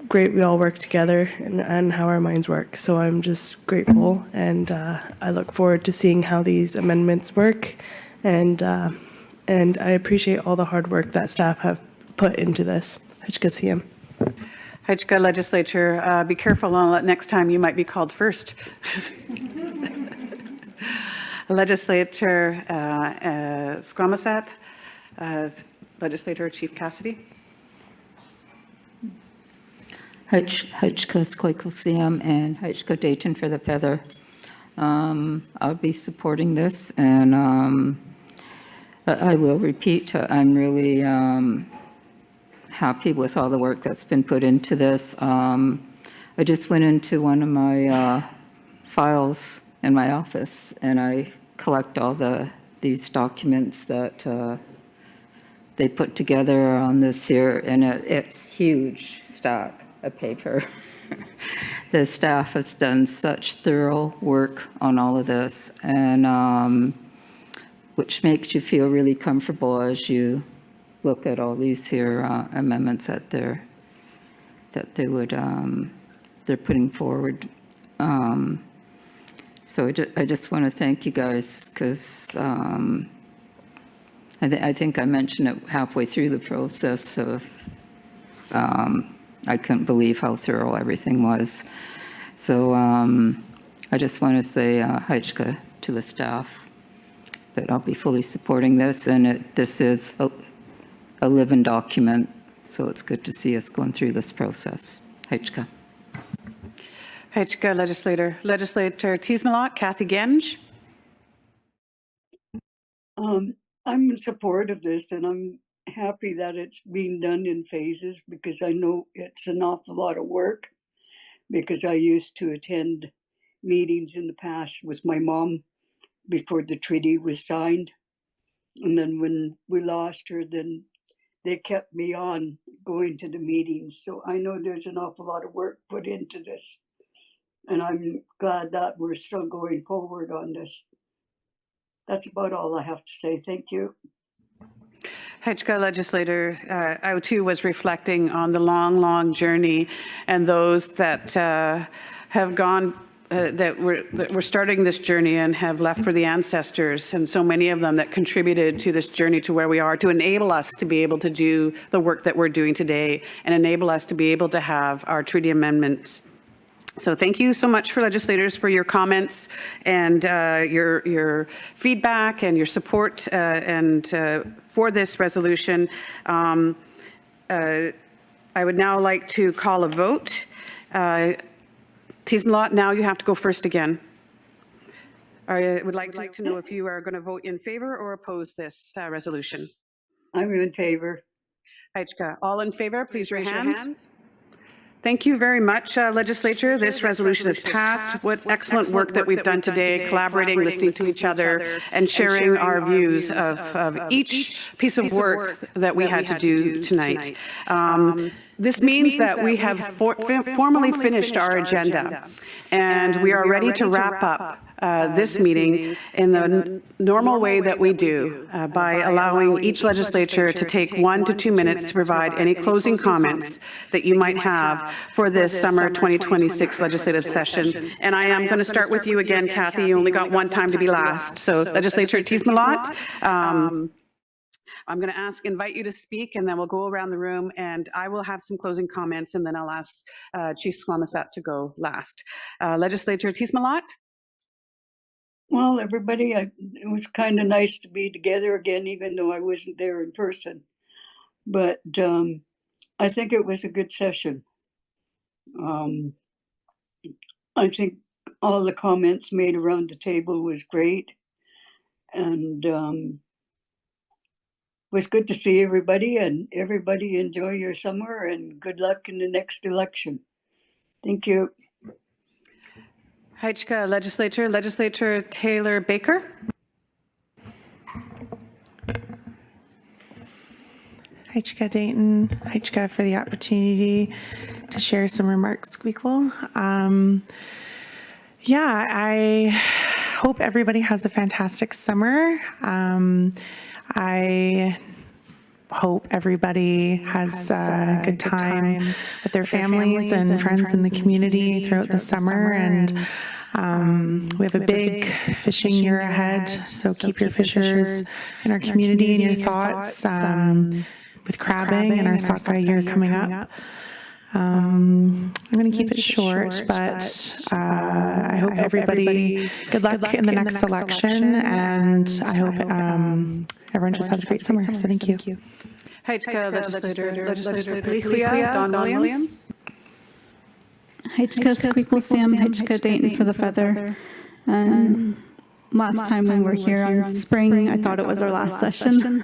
great we all work together and how our minds work. So I'm just grateful, and I look forward to seeing how these amendments work, and I appreciate all the hard work that staff have put into this. Haichka CM. Haichka Legislature, be careful next time you might be called first. Legislator Squamish, Legislator Chief Cassidy. Haichka Squaikwell CM and Haichka Dayton for the feather. I'll be supporting this, and I will repeat, I'm really happy with all the work that's been put into this. I just went into one of my files in my office, and I collect all these documents that they put together on this here, and it's huge stack of paper. The staff has done such thorough work on all of this, and which makes you feel really comfortable as you look at all these here amendments that they're putting forward. So I just want to thank you guys, because I think I mentioned it halfway through the process of I couldn't believe how thorough everything was. So I just want to say Haichka to the staff, but I'll be fully supporting this, and this is a living document, so it's good to see us going through this process. Haichka. Hajka Legislator Tiesmelot, Kathy Genge. I'm in support of this, and I'm happy that it's being done in phases, because I know it's an awful lot of work, because I used to attend meetings in the past with my mom before the treaty was signed. And then when we lost her, then they kept me on going to the meetings. So I know there's an awful lot of work put into this. And I'm glad that we're still going forward on this. That's about all I have to say. Thank you. Hajka Legislator, I too was reflecting on the long, long journey and those that have gone, that were starting this journey and have left for the ancestors, and so many of them that contributed to this journey to where we are, to enable us to be able to do the work that we're doing today and enable us to be able to have our treaty amendments. So thank you so much for legislators for your comments and your feedback and your support and for this resolution. I would now like to call a vote. Tiesmelot, now you have to go first again. I would like to know if you are going to vote in favor or oppose this resolution. I'm in favor. Hajka, all in favor, please raise your hand. Thank you very much, Legislature. This resolution is passed. What excellent work that we've done today, collaborating, listening to each other, and sharing our views of each piece of work that we had to do tonight. This means that we have formally finished our agenda, and we are ready to wrap up this meeting in the normal way that we do, by allowing each legislature to take 1 to 2 minutes to provide any closing comments that you might have for this summer 2026 legislative session. And I am going to start with you again, Kathy. You only got one time to be last. So Legislator Tiesmelot, I'm going to invite you to speak, and then we'll go around the room, and I will have some closing comments, and then I'll ask Chief Squamosat to go last. Legislator Tiesmelot. Well, everybody, it was kind of nice to be together again, even though I wasn't there in person. But I think it was a good session. I think all the comments made around the table was great. And was good to see everybody, and everybody enjoy your summer and good luck in the next election. Thank you. Hajka Legislator Taylor Baker. Hajka Dayton, Hajka for the opportunity to share some remarks, Squeakle. Yeah, I hope everybody has a fantastic summer. I hope everybody has a good time with their families and friends in the community throughout the summer. And we have a big fishing year ahead, so keep your fishers in our community in your thoughts with crabbing and our sockeye year coming up. I'm going to keep it short, but I hope everybody good luck in the next election, and I hope everyone just has a great summer. So thank you. Hajka Legislator Lihua, Don Williams. Hajka Squeakle Sam, Hajka Dayton for the feather. Last time we were here on spring, I thought it was our last session.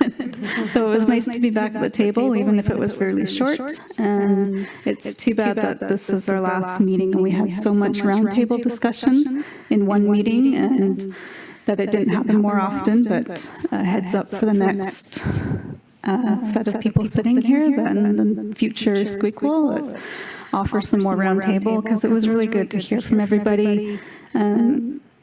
So it was nice to be back at the table, even if it was fairly short. And it's too bad that this is our last meeting and we had so much roundtable discussion in one meeting, and that it didn't happen more often. But heads up for the next set of people sitting here, then the future Squeakle offer some more roundtable, because it was really good to hear from everybody.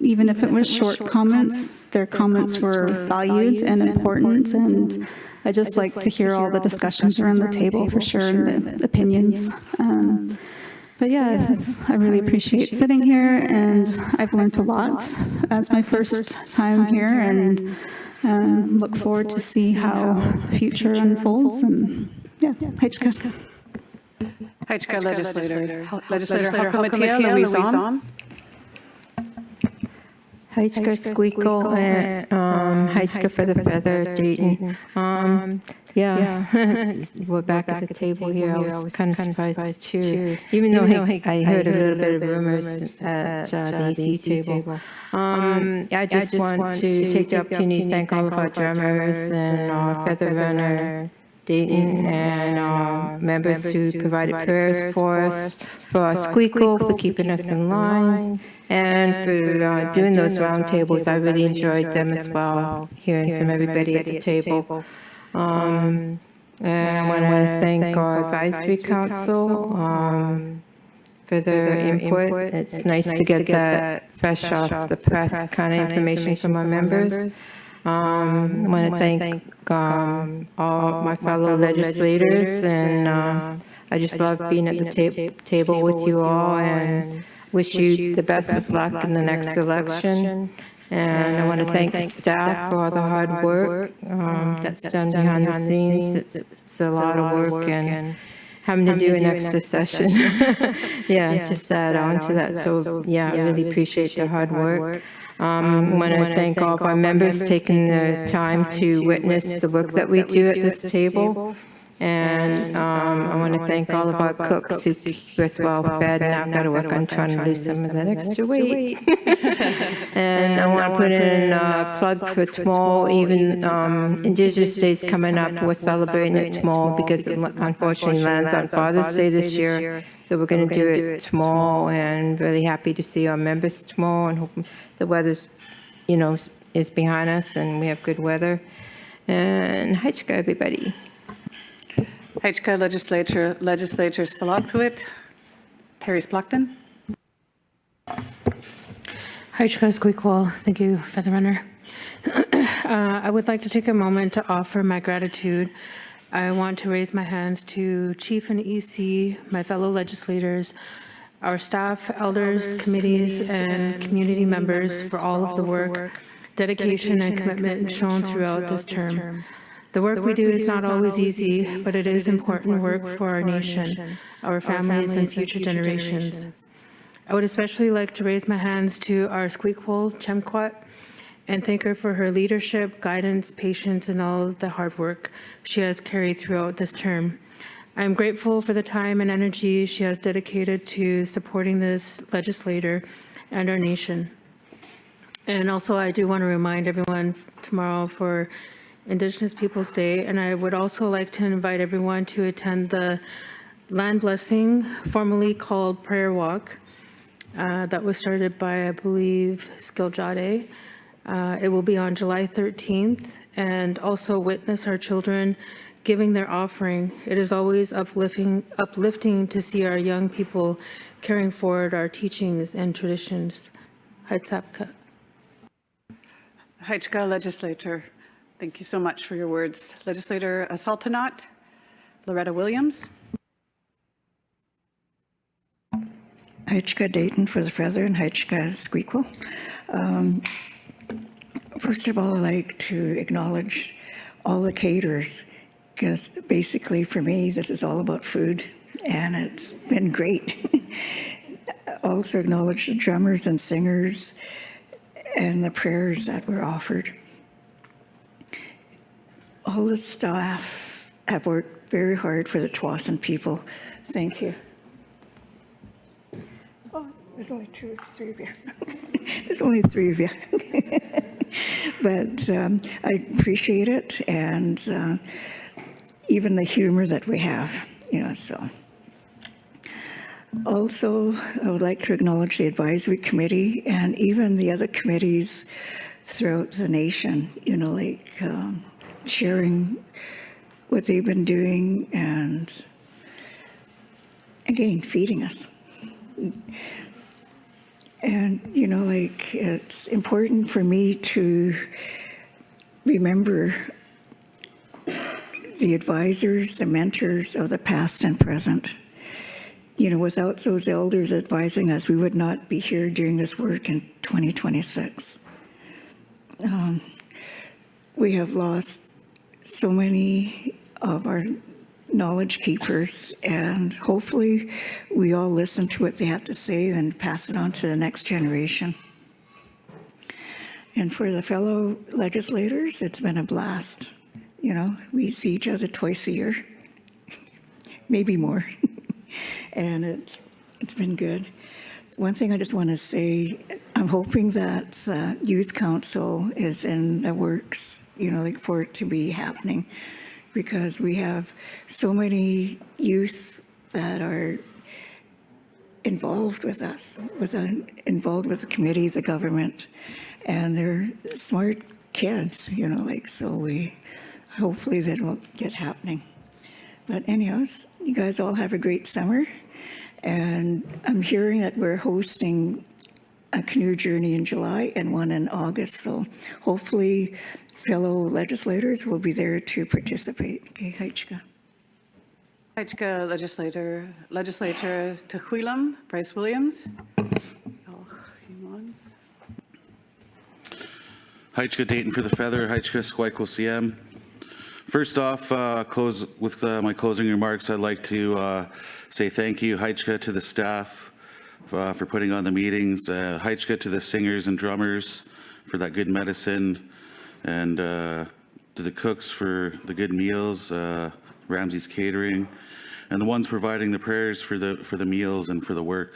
Even if it was short comments, their comments were valued and important, and I just like to hear all the discussions around the table for sure, and the opinions. But yeah, I really appreciate sitting here, and I've learned a lot as my first time here, and look forward to see how the future unfolds. And yeah, Hajka. Hajka Legislator Halkamatia Louison. Heichka Squeakle and Heichka for the Feather, Dayton. Yeah, we're back at the table here. I was kind of surprised too, even though I heard a little bit of rumors at the AC table. I just want to take the opportunity to thank all of our drummers and our feather runner, Dayton, and our members who provided prayers for us, for our Squeakle, for keeping us in line, and for doing those roundtables. I really enjoyed them as well, hearing from everybody at the table. And I want to thank our advisory council for their input. It's nice to get that fresh off the press kind of information from our members. I want to thank all my fellow legislators, and I just love being at the table with you all, and wish you the best of luck in the next election. And I want to thank the staff for all the hard work that's done behind the scenes. It's a lot of work, and having to do an extra session. Yeah, just add on to that. So yeah, I really appreciate the hard work. I want to thank all of our members taking the time to witness the work that we do at this table. And I want to thank all of our cooks who keep us well fed. Now I've got to work on trying to lose some of that extra weight. And I want to put in a plug for tomorrow. Even Indigenous Day's coming up. We're celebrating it tomorrow because it unfortunately lands on Father's Day this year. So we're going to do it tomorrow, and really happy to see our members tomorrow, and hope the weather's, is behind us and we have good weather. And Heichka, everybody. Heichka Legislature Spalaktuit, Terry Splachton. Heichka Squeakle, thank you, Feather Runner. I would like to take a moment to offer my gratitude. I want to raise my hands to Chief and EC, my fellow legislators, our staff, elders, committees, and community members for all of the work, dedication, and commitment shown throughout this term. The work we do is not always easy, but it is important work for our nation, our families, and future generations. I would especially like to raise my hands to our Squeakle, Chemquat, and thank her for her leadership, guidance, patience, and all the hard work she has carried throughout this term. I am grateful for the time and energy she has dedicated to supporting this legislator and our nation. And also, I do want to remind everyone tomorrow for Indigenous Peoples Day, and I would also like to invite everyone to attend the land blessing, formerly called Prayer Walk, that was started by, I believe, Skiljade. It will be on July 13th, and also witness our children giving their offering. It is always uplifting to see our young people carrying forward our teachings and traditions. Haitsapka. Heichka Legislature, thank you so much for your words. Legislator Sultanat, Loretta Williams. Heichka Dayton for the Feather and Heichka Squeakle. First of all, I'd like to acknowledge all the caterers, because basically for me, this is all about food, and it's been great. Also acknowledge the drummers and singers and the prayers that were offered. All the staff have worked very hard for the Tsawwassen people. Thank you. Oh, there's only three of you. There's only three of you. But I appreciate it, and even the humor that we have, so. Also, I would like to acknowledge the advisory committee and even the other committees throughout the nation, sharing what they've been doing and, again, feeding us. And, it's important for me to remember the advisors, the mentors of the past and present. Without those elders advising us, we would not be here doing this work in 2026. We have lost so many of our knowledge keepers, and hopefully we all listen to what they have to say and pass it on to the next generation. And for the fellow legislators, it's been a blast. You know, we see each other twice a year, maybe more. And it's been good. One thing I just want to say, I'm hoping that Youth Council is in the works, you know, like for it to be happening, because we have so many youth that are involved with us, involved with the committee, the government, and they're smart kids, you know, like, so we, hopefully that will get happening. But anyways, you guys all have a great summer. And I'm hearing that we're hosting a canoe journey in July and one in August. So hopefully fellow legislators will be there to participate. Okay, Haichka. Haichka Legislature Tehuilam, Bryce Williams. Haichka Dayton for the Feather, Haichka Squaico CM. First off, close with my closing remarks. I'd like to say thank you, Haichka, to the staff for putting on the meetings, Haichka to the singers and drummers for that good medicine, and to the cooks for the good meals, Ramsey's Catering, and the ones providing the prayers for the meals and for the work.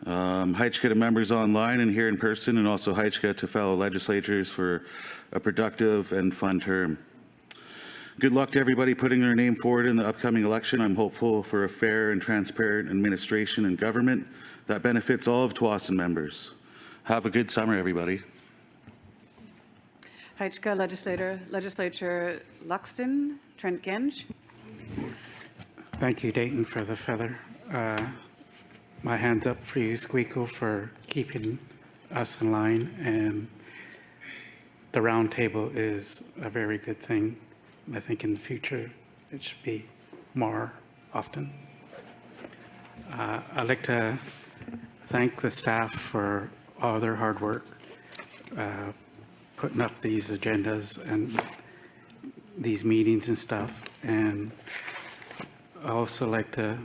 Haichka to members online and here in person, and also Haichka to fellow legislators for a productive and fun term. Good luck to everybody putting their name forward in the upcoming election. I'm hopeful for a fair and transparent administration and government that benefits all of Tsawwassen members. Have a good summer, everybody. Haichka Legislature Luxton, Trent Genge. Thank you, Dayton, for the feather. My hand's up for you, Squeako, for keeping us in line, and the round table is a very good thing. I think in the future it should be more often. I'd like to thank the staff for all their hard work, putting up these agendas and these meetings and stuff. And I also like to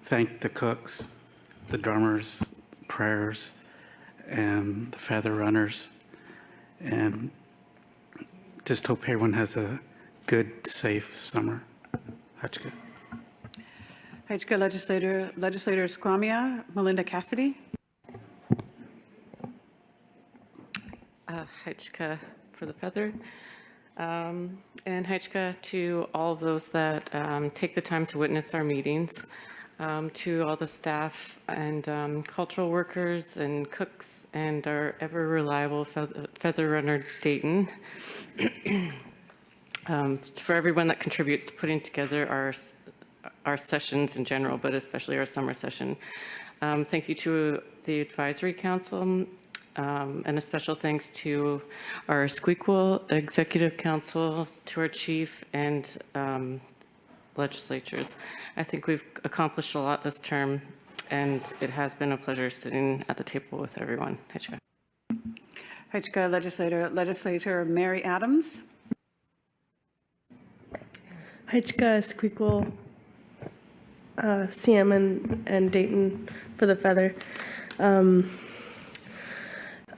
thank the cooks, the drummers, prayers, and the feather runners. And just hope everyone has a good, safe summer. Haichka. Haichka Legislator Squamiah, Melinda Cassidy. Haichka for the feather. And Haichka to all of those that take the time to witness our meetings, to all the staff and cultural workers and cooks and our ever reliable feather runner Dayton. For everyone that contributes to putting together our sessions in general, but especially our summer session. Thank you to the Advisory Council, and a special thanks to our Squeakquel Executive Council, to our Chief, and legislatures. I think we've accomplished a lot this term, and it has been a pleasure sitting at the table with everyone. Haichka. Haichka Legislator Mary Adams. Haichka Squeakquel, CM and Dayton for the feather.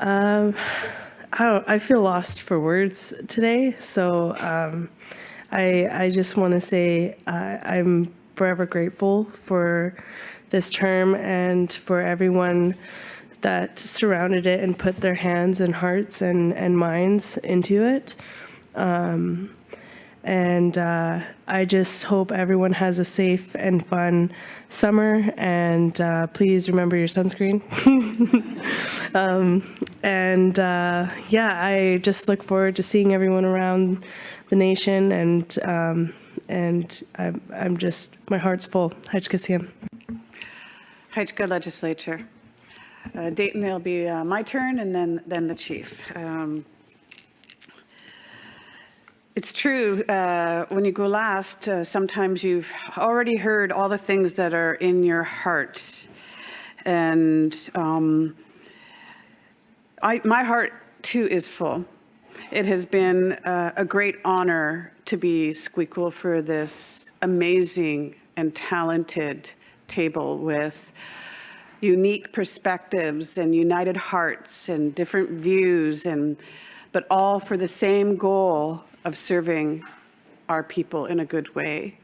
I feel lost for words today, so I just want to say I'm forever grateful for this term and for everyone that surrounded it and put their hands and hearts and minds into it. And I just hope everyone has a safe and fun summer, and please remember your sunscreen. Yeah, I just look forward to seeing everyone around the nation, and I'm just, my heart's full. Haichka CM. Haichka Legislature. Dayton, it'll be my turn, and then the chief. It's true, when you go last, sometimes you've already heard all the things that are in your heart. And my heart, too, is full. It has been a great honor to be Squeakquel for this amazing and talented table with unique perspectives and united hearts and different views, but all for the same goal of serving our people in a good way.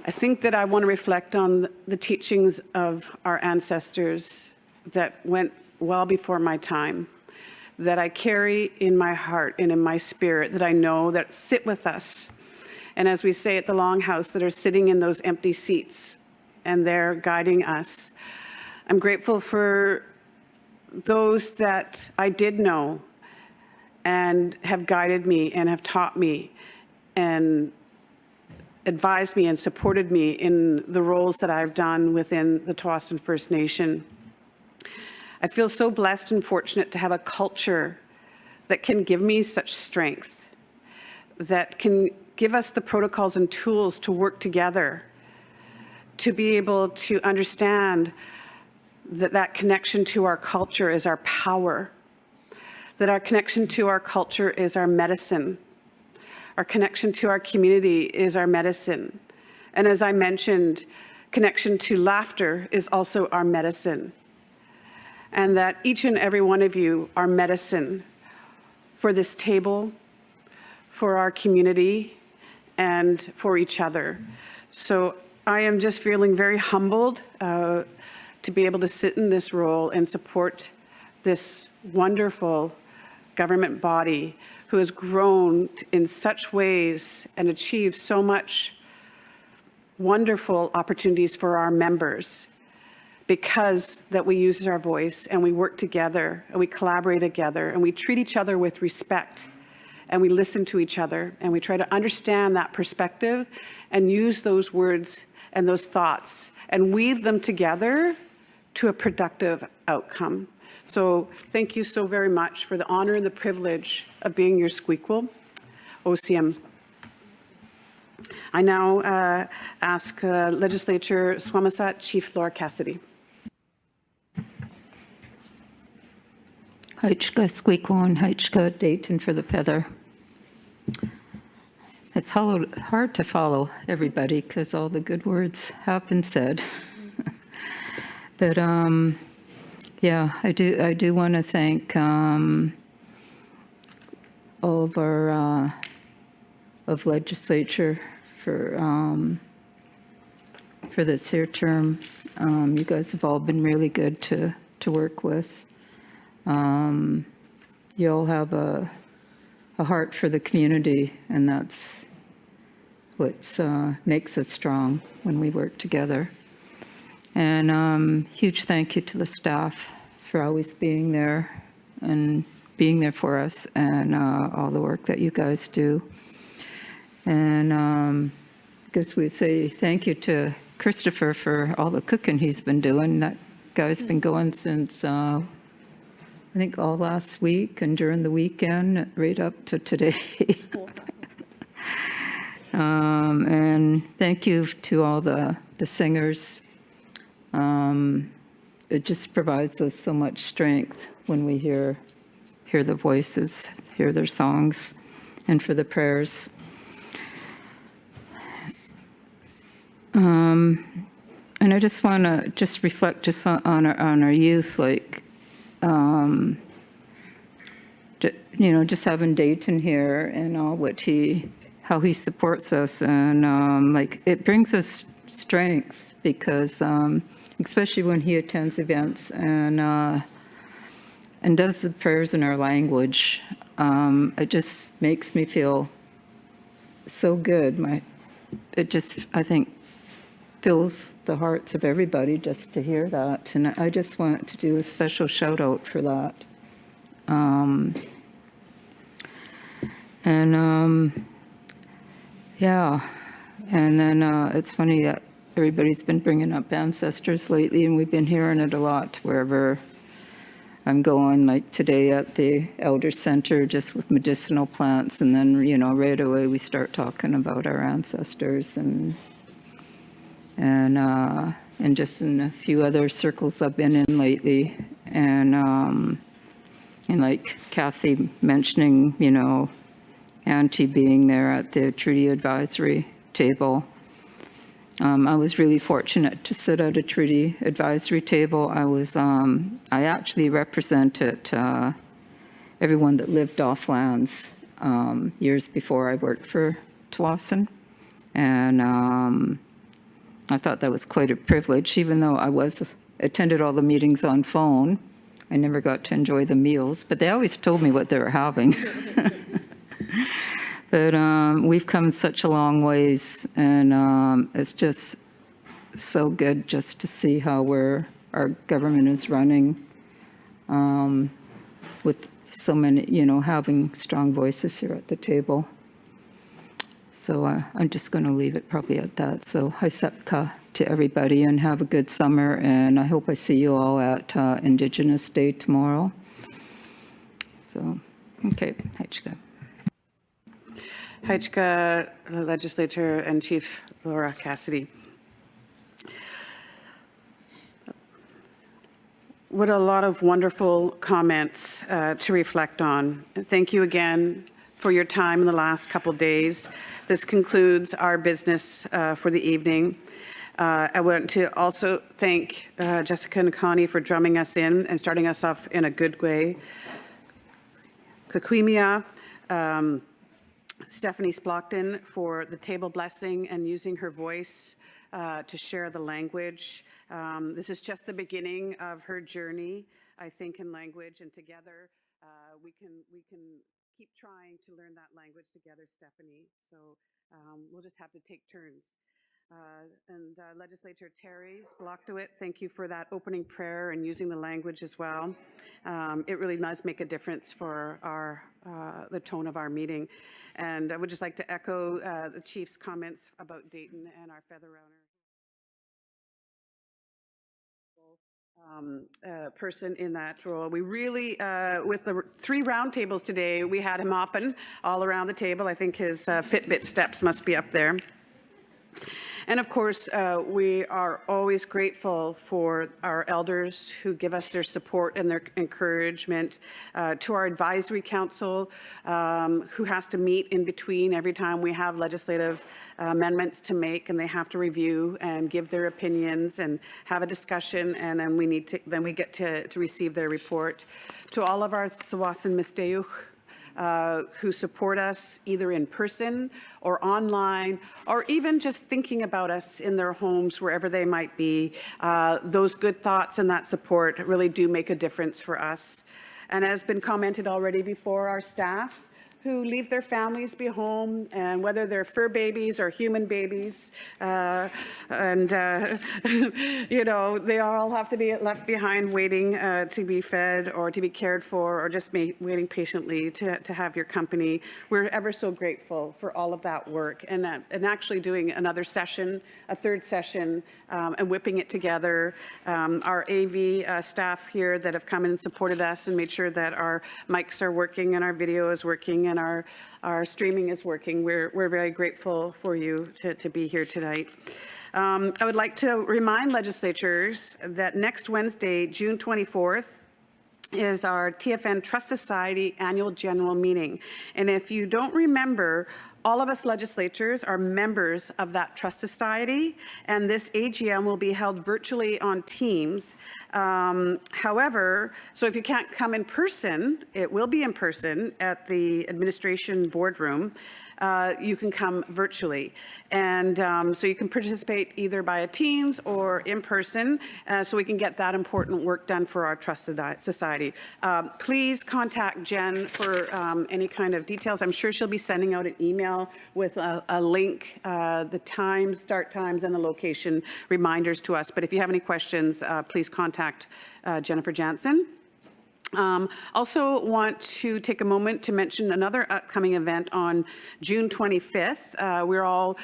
I think that I want to reflect on the teachings of our ancestors that went well before my time, that I carry in my heart and in my spirit, that I know that sit with us. And as we say at the Longhouse, that are sitting in those empty seats and they're guiding us. I'm grateful for those that I did know and have guided me and have taught me and advised me and supported me in the roles that I've done within the Tsawwassen First Nation. I feel so blessed and fortunate to have a culture that can give me such strength, that can give us the protocols and tools to work together, to be able to understand that connection to our culture is our power, that our connection to our culture is our medicine, our connection to our community is our medicine. And as I mentioned, connection to laughter is also our medicine. And that each and every one of you are medicine for this table, for our community, and for each other. So I am just feeling very humbled to be able to sit in this role and support this wonderful government body who has grown in such ways and achieved so much wonderful opportunities for our members, because that we use our voice and we work together and we collaborate together and we treat each other with respect and we listen to each other and we try to understand that perspective and use those words and those thoughts and weave them together to a productive outcome. So thank you so very much for the honor and the privilege of being your Squeakquel, OCM. I now ask Legislature Swamasat Chief Laura Cassidy. Haichka Squeakquel and Haichka Dayton for the feather. It's hard to follow everybody because all the good words have been said. But yeah, I do want to thank all of our of Legislature for this here term. You guys have all been really good to work with. You all have a heart for the community, and that's what makes us strong when we work together. And huge thank you to the staff for always being there and being there for us, and all the work that you guys do. And I guess we'd say thank you to Christopher for all the cooking he's been doing. That guy's been going since I think all last week and during the weekend right up to today. And thank you to all the singers. It just provides us so much strength when we hear the voices, hear their songs, and for the prayers. And I just want to reflect on our youth, like, just having Dayton here and all how he supports us, and like it brings us strength because especially when he attends events and does the prayers in our language, it just makes me feel so good. It just, I think, fills the hearts of everybody just to hear that, and I just want to do a special shout out for that. Yeah, and then it's funny that everybody's been bringing up ancestors lately, and we've been hearing it a lot wherever I'm going, like today at the Elder Center, just with medicinal plants, and then, right away we start talking about our ancestors, and just in a few other circles I've been in lately, and like Kathy mentioning, Auntie being there at the Treaty Advisory table. I was really fortunate to sit at a treaty advisory table. I actually represented everyone that lived off lands years before I worked for Tsawwassen. And I thought that was quite a privilege, even though I attended all the meetings on phone. I never got to enjoy the meals, but they always told me what they were having. But we've come such a long ways, and it's just so good just to see how our government is running with so many, having strong voices here at the table. So I'm just going to leave it probably at that. So haisepka to everybody, and have a good summer, and I hope I see you all at Indigenous Day tomorrow. So, okay, Haichka. Haichka, Legislature and Chief Laura Cassidy. What a lot of wonderful comments to reflect on. Thank you again for your time in the last couple days. This concludes our business for the evening. I want to also thank Jessica and Connie for drumming us in and starting us off in a good way. Kakwimia, Stephanie Splachton for the table blessing and using her voice to share the language. This is just the beginning of her journey, I think, in language, and together we can keep trying to learn that language together, Stephanie. So we'll just have to take turns. And Legislator Terry Splachton, thank you for that opening prayer and using the language as well. It really does make a difference for the tone of our meeting. And I would just like to echo the Chief's comments about Dayton and our feather runner. Person in that role. We really, with the 3 roundtables today, we had him hopping all around the table. I think his Fitbit steps must be up there. And of course, we are always grateful for our elders who give us their support and their encouragement, to our advisory council, who has to meet in between every time we have legislative amendments to make, and they have to review and give their opinions and have a discussion, and then we get to receive their report. To all of our Tsawwassen Mistayuch, who support us either in person or online, or even just thinking about us in their homes, wherever they might be. Those good thoughts and that support really do make a difference for us. And as been commented already before, our staff who leave their families be home, and whether they're fur babies or human babies, they all have to be left behind waiting to be fed or to be cared for, or just waiting patiently to have your company. We're ever so grateful for all of that work, and actually doing another session, a 3rd session, and whipping it together. Our AV staff here that have come in and supported us and made sure that our mics are working and our video is working and our streaming is working. We're very grateful for you to be here tonight. I would like to remind legislatures that next Wednesday, June 24th, is our TFN Trust Society Annual General Meeting. And if you don't remember, all of us legislatures are members of that Trust Society, and this AGM will be held virtually on Teams. However, so if you can't come in person, it will be in person at the administration boardroom. You can come virtually. And so you can participate either via Teams or in person, so we can get that important work done for our Trust Society. Please contact Jen for any kind of details. I'm sure she'll be sending out an email with a link, the times, start times, and the location reminders to us. But if you have any questions, please contact Jennifer Jansen. Also want to take a moment to mention another upcoming event on June 25th. We're all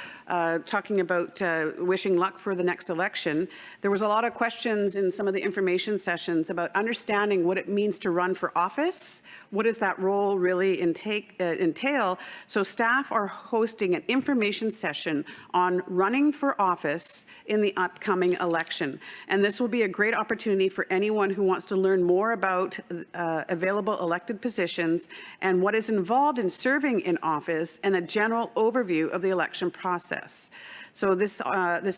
talking about wishing luck for the next election. There was a lot of questions in some of the information sessions about understanding what it means to run for office. What does that role really entail? So staff are hosting an information session on running for office in the upcoming election. And this will be a great opportunity for anyone who wants to learn more about of available elected positions and what is involved in serving in office, and a general overview of the election process. So this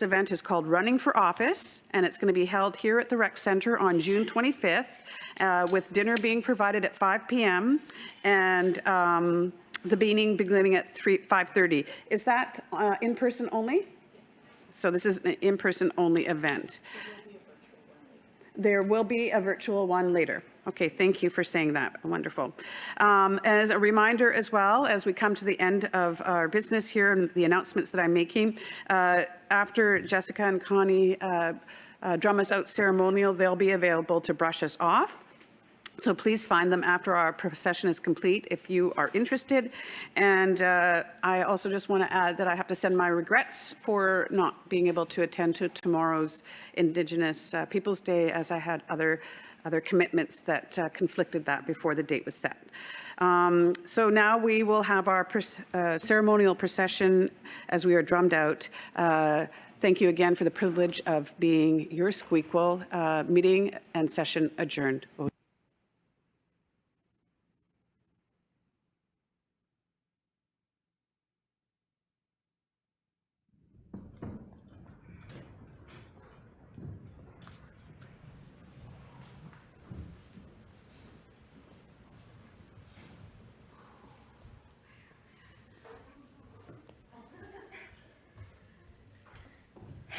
event is called Running for Office, and it's going to be held here at the Rec Center on June 25th, with dinner being provided at 5 p.m. and the meeting beginning at 5:30. Is that in person only? So this is an in person only event. There will be a virtual one later. Okay, thank you for saying that. Wonderful. As a reminder as well, as we come to the end of our business here and the announcements that I'm making, after Jessica and Connie drum us out ceremonial, they'll be available to brush us off. So please find them after our procession is complete if you are interested. And I also just want to add that I have to send my regrets for not being able to attend to tomorrow's Indigenous Peoples Day, as I had other commitments that conflicted that before the date was set. So now we will have our ceremonial procession as we are drummed out. Thank you again for the privilege of being your Squeakquel. Meeting and session adjourned.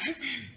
Thank you.